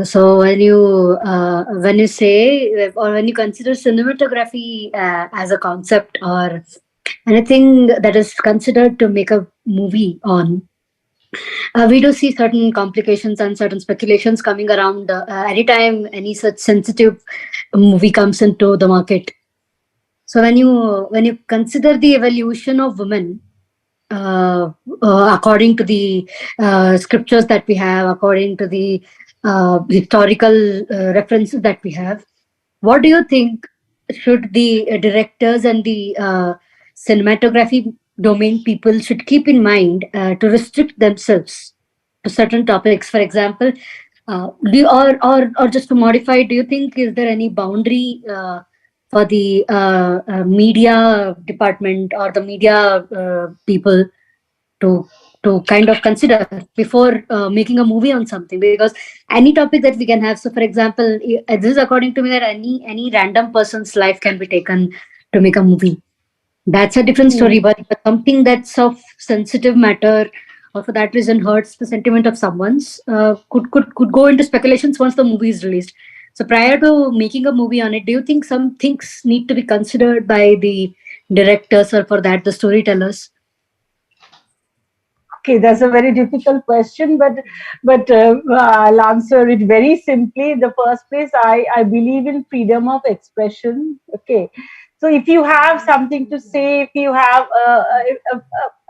So when you say or when you consider cinematography as a concept or anything that is considered to make a movie on, we do see certain complications and certain speculations coming around anytime any such sensitive movie comes into the market. So when you consider the evolution of women, according to the scriptures that we have, according to the historical references that we have, what do you think should the directors and the cinematography domain people should keep in mind to restrict themselves to certain topics? For example, or just to modify, do you think is there any boundary for the media department or the media people to kind of consider before making a movie on something? Because any topic that we can have, so for example, this is according to me that any random person's life can be taken to make a movie. That's a different story, but something that's of sensitive matter or for that reason hurts the sentiment of someone's could go into speculations once the movie is released. So prior to making a movie on it, do you think some things need to be considered by the directors or for that the storytellers?
Okay, that's a very difficult question, but I'll answer it very simply. In the first place, I believe in freedom of expression. Okay, so if you have something to say, if you have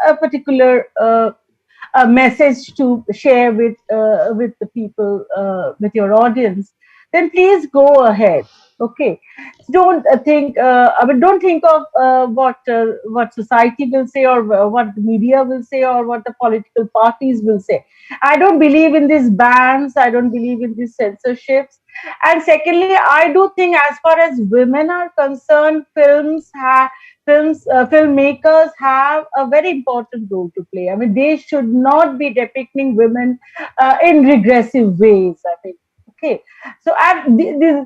a particular a message to share with the people, with your audience, then please go ahead. Okay, don't think. I mean, don't think of what society will say or what the media will say or what the political parties will say. I don't believe in these bans. I don't believe in these censorships. And secondly, I do think, as far as women are concerned, filmmakers have a very important role to play. I mean, they should not be depicting women in regressive ways, I think. Okay, so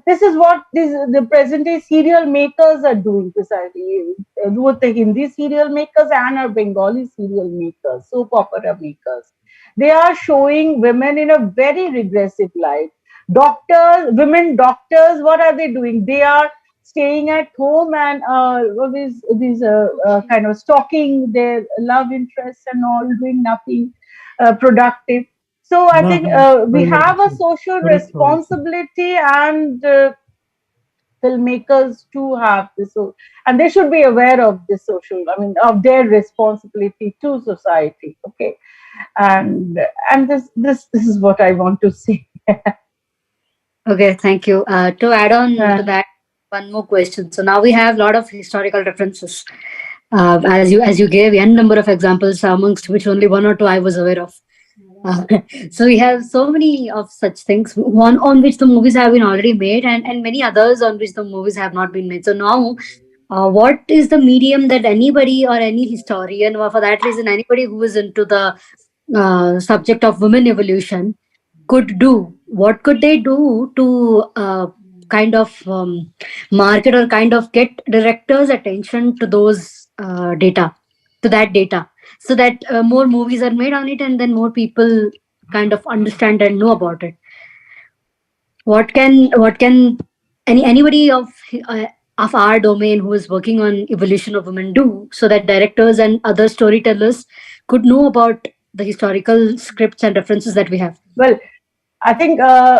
this is what the present day serial makers are doing precisely. Both the Hindi serial makers and our Bengali serial makers, soap opera makers, they are showing women in a very regressive light. Women doctors, what are they doing? They are staying at home and these kind of stalking their love interests and all, doing nothing productive. So I think we have a social responsibility, and filmmakers too have this, and they should be aware of this of their responsibility to society. Okay, and this is what I want to say.
Okay, thank you. To add on to that, one more question. So now we have a lot of historical references, as you gave n number of examples, amongst which only one or two I was aware of. So we have so many of such things. One on which the movies have been already made, and many others on which the movies have not been made. So now, what is the medium that anybody or any historian, or for that reason, anybody who is into the subject of women evolution could do? What could they do to kind of market or kind of get directors' attention to those data, so that more movies are made on it, and then more people kind of understand and know about it? What can anybody of our domain who is working on evolution of women do so that directors and other storytellers could know about the historical scripts and references that we have?
Well, I think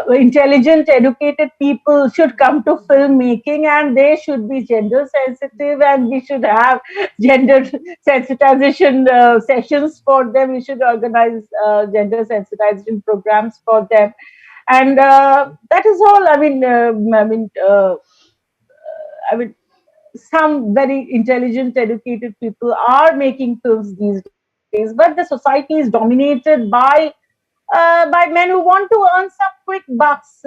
intelligent, educated people should come to filmmaking, and they should be gender sensitive, and we should have gender sensitization sessions for them. We should organize gender sensitization programs for them, and that is all. I mean, some very intelligent, educated people are making films these days, but the society is dominated by men who want to earn some quick bucks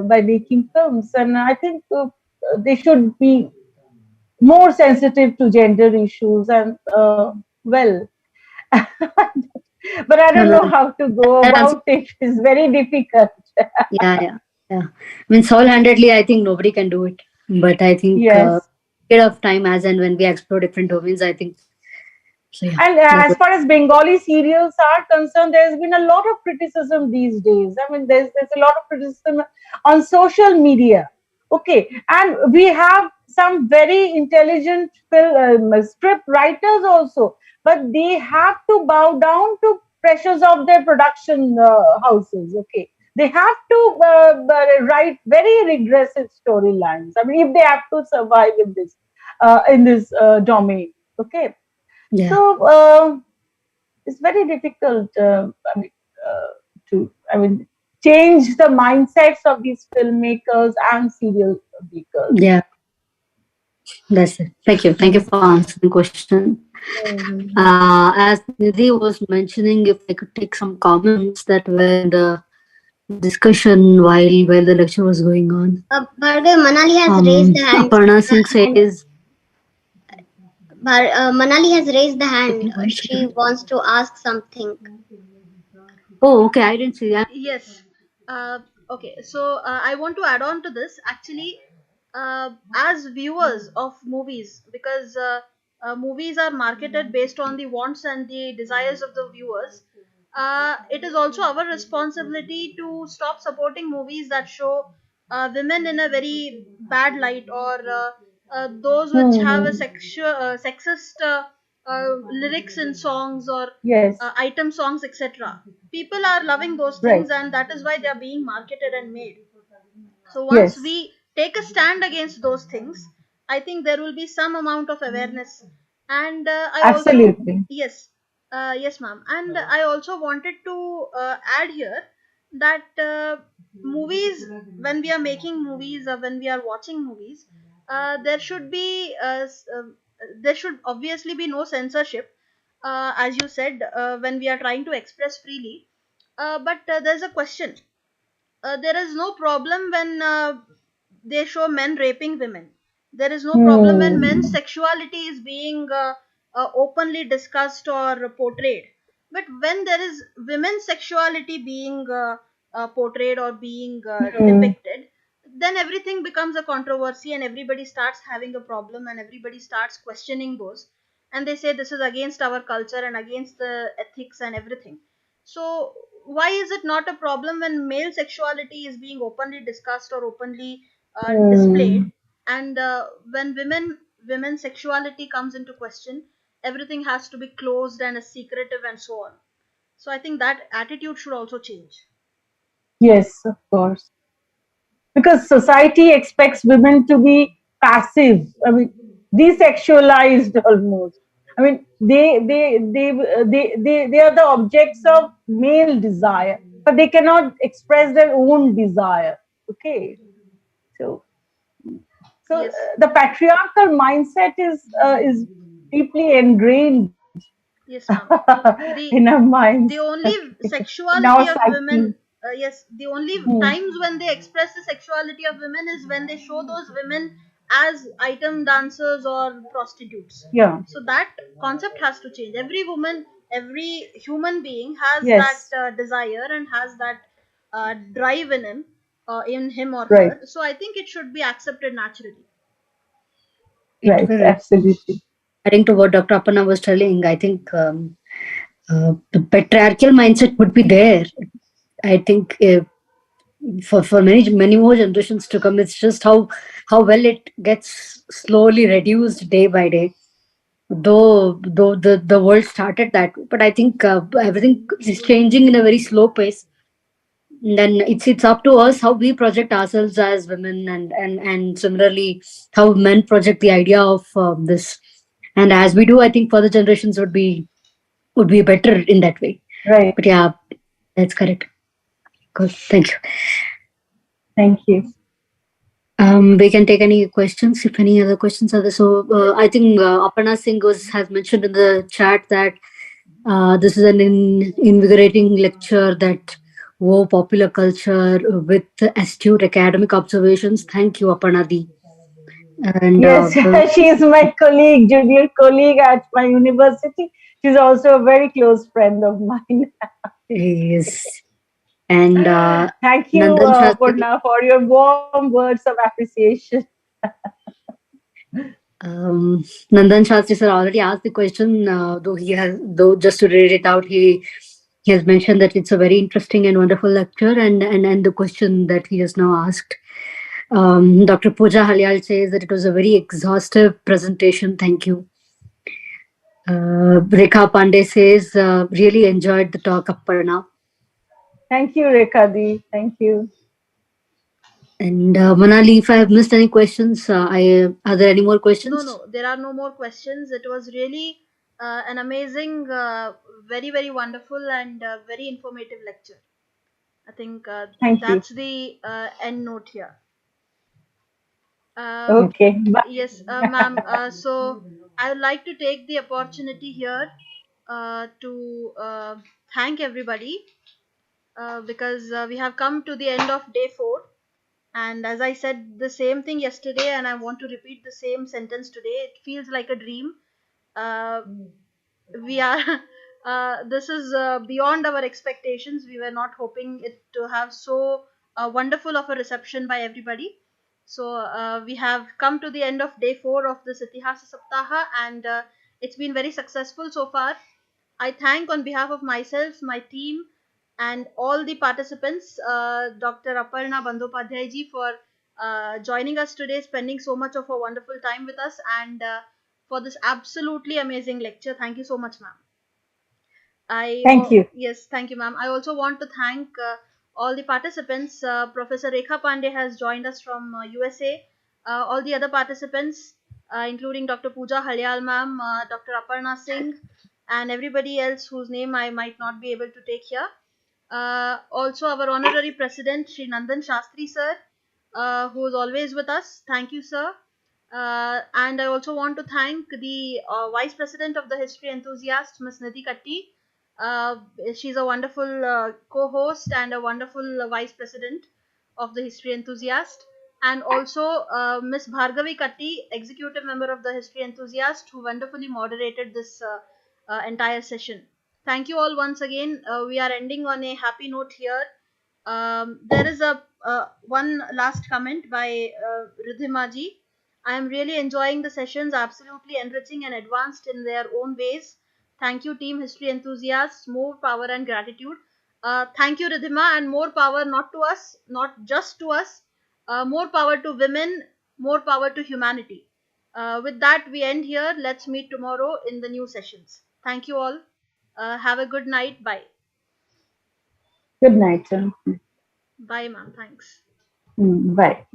by making films. And I think they should be more sensitive to gender issues, and well. But I don't know how to go about it. It's very difficult.
Yeah. I mean, single-handedly, I think nobody can do it. But I think
Yes.
bit of time as and when we explore different domains, I think. So yeah.
And as far as Bengali serials are concerned, there's been a lot of criticism these days. I mean, there's a lot of criticism on social media. Okay, and we have some very intelligent script writers also, but they have to bow down to pressures of their production houses. Okay, they have to write very regressive storylines. I mean, if they have to survive in this domain. Okay.
Yeah.
So it's very difficult. I mean, change the mindsets of these filmmakers and serial makers.
Yeah. That's it. Thank you for answering the question. As Nidhi was mentioning, if I could take some comments that were in the discussion while the lecture was going on.
Bhargav, Manali has raised the hand.
Aparna Singh says.
Manali has raised the hand. She wants to ask something.
Oh, okay. I didn't see that.
Yes. Okay. So I want to add on to this. Actually, as viewers of movies, because movies are marketed based on the wants and the desires of the viewers, it is also our responsibility to stop supporting movies that show women in a very bad light, or those which have a sexist lyrics in songs, or
Yes.
item songs, etc. People are loving those things, and that is why they are being marketed and made. So once we take a stand against those things, I think there will be some amount of awareness. And
Absolutely.
Yes, yes, ma'am. And I also wanted to add here that movies, when we are making movies or when we are watching movies, there should be there should obviously be no censorship, as you said, when we are trying to express freely. But there's a question. There is no problem when they show men raping women. There is no problem when men's sexuality is being openly discussed or portrayed. But when there is women's sexuality being portrayed or being depicted, then everything becomes a controversy, and everybody starts having a problem, and everybody starts questioning those. And they say this is against our culture and against the ethics and everything. So why is it not a problem when male sexuality is being openly discussed or openly displayed, and when women's sexuality comes into question, everything has to be closed and is secretive and so on. So I think that attitude should also change.
Yes, of course. Because society expects women to be passive. I mean, desexualized almost. I mean, they are the objects of male desire, but they cannot express their own desire. Okay, so
Yes.
the patriarchal mindset is deeply ingrained
Yes, ma'am.
in our minds.
The only
In our
sexuality of
psyche.
women, yes, the only times when they express the sexuality of women is when they show those women as item dancers or prostitutes.
Yeah.
So that concept has to change. Every woman, every human being has
Yes.
that desire and has that drive in him or
Right.
her. So I think it should be accepted naturally.
Right, absolutely.
Adding to what Dr. Aparna was telling, I think the patriarchal mindset would be there. I think for many more generations to come, it's just how well it gets slowly reduced day by day. Though the world started that way, but I think everything is changing in a very slow pace. Then it's up to us how we project ourselves as women, and similarly how men project the idea of this. And as we do, I think further generations would be better in that way.
Right.
But yeah, that's correct. Good. Thank you.
Thank you.
We can take any questions if any other questions are there. So I think Aparna Singh has mentioned in the chat that this is an invigorating lecture that wove popular culture with astute academic observations. Thank you, Aparna Di. And
yes, she is my colleague, junior colleague at my university. She's also a very close friend of mine.
Yes. And
Thank you,
Nandan Shastri.
Purna, for your warm words of appreciation.
Nandan Shastri sir already asked the question, though just to read it out, he has mentioned that it's a very interesting and wonderful lecture, and the question that he has now asked. Dr. Pooja Halyal says that it was a very exhaustive presentation. Thank you. Rekha Pandey says, really enjoyed the talk, Aparna.
Thank you, Rekha Di. Thank you.
And Manali, if I have missed any questions, are there any more questions?
No, there are no more questions. It was really an amazing, very, very wonderful and very informative lecture. I think
Thank you.
that's the end note here.
Okay. Bye.
Yes, ma'am. So I would like to take the opportunity here to thank everybody because we have come to the end of day 4. And as I said the same thing yesterday, and I want to repeat the same sentence today, it feels like a dream. Uh, we are this is beyond our expectations. We were not hoping it to have so wonderful of a reception by everybody. So we have come to the end of day 4 of this Itihasa Saptaha, and it's been very successful so far. I thank on behalf of myself, my team, and all the participants, Dr. Aparna Bandyopadhyay ji, for joining us today, spending so much of a wonderful time with us, and for this absolutely amazing lecture. Thank you so much, ma'am.
Thank you.
Yes, thank you, ma'am. I also want to thank all the participants. Professor Rekha Pandey has joined us from USA. All the other participants, including Dr. Pooja Halyal, ma'am, Dr. Aparna Singh, and everybody else whose name I might not be able to take here. Also, our honorary president, Sri Nandan Shastri sir, who is always with us. Thank you, sir. And I also want to thank the vice president of the History Enthusiast, Ms. Nidhi Katti. She's a wonderful co-host and a wonderful vice president of the History Enthusiast. And also Ms. Bhargavi Katti, executive member of the History Enthusiast, who wonderfully moderated this entire session. Thank you all once again. We are ending on a happy note here. There is a one last comment by Ridhima ji. I am really enjoying the sessions, absolutely enriching and advanced in their own ways. Thank you, team history enthusiasts. More power and gratitude. Thank you, Ridhima, and more power not to us, not just to us. More power to women, more power to humanity. With that, we end here. Let's meet tomorrow in the new sessions. Thank you all. Have a good night. Bye.
Good night.
Bye, ma'am. Thanks.
Bye.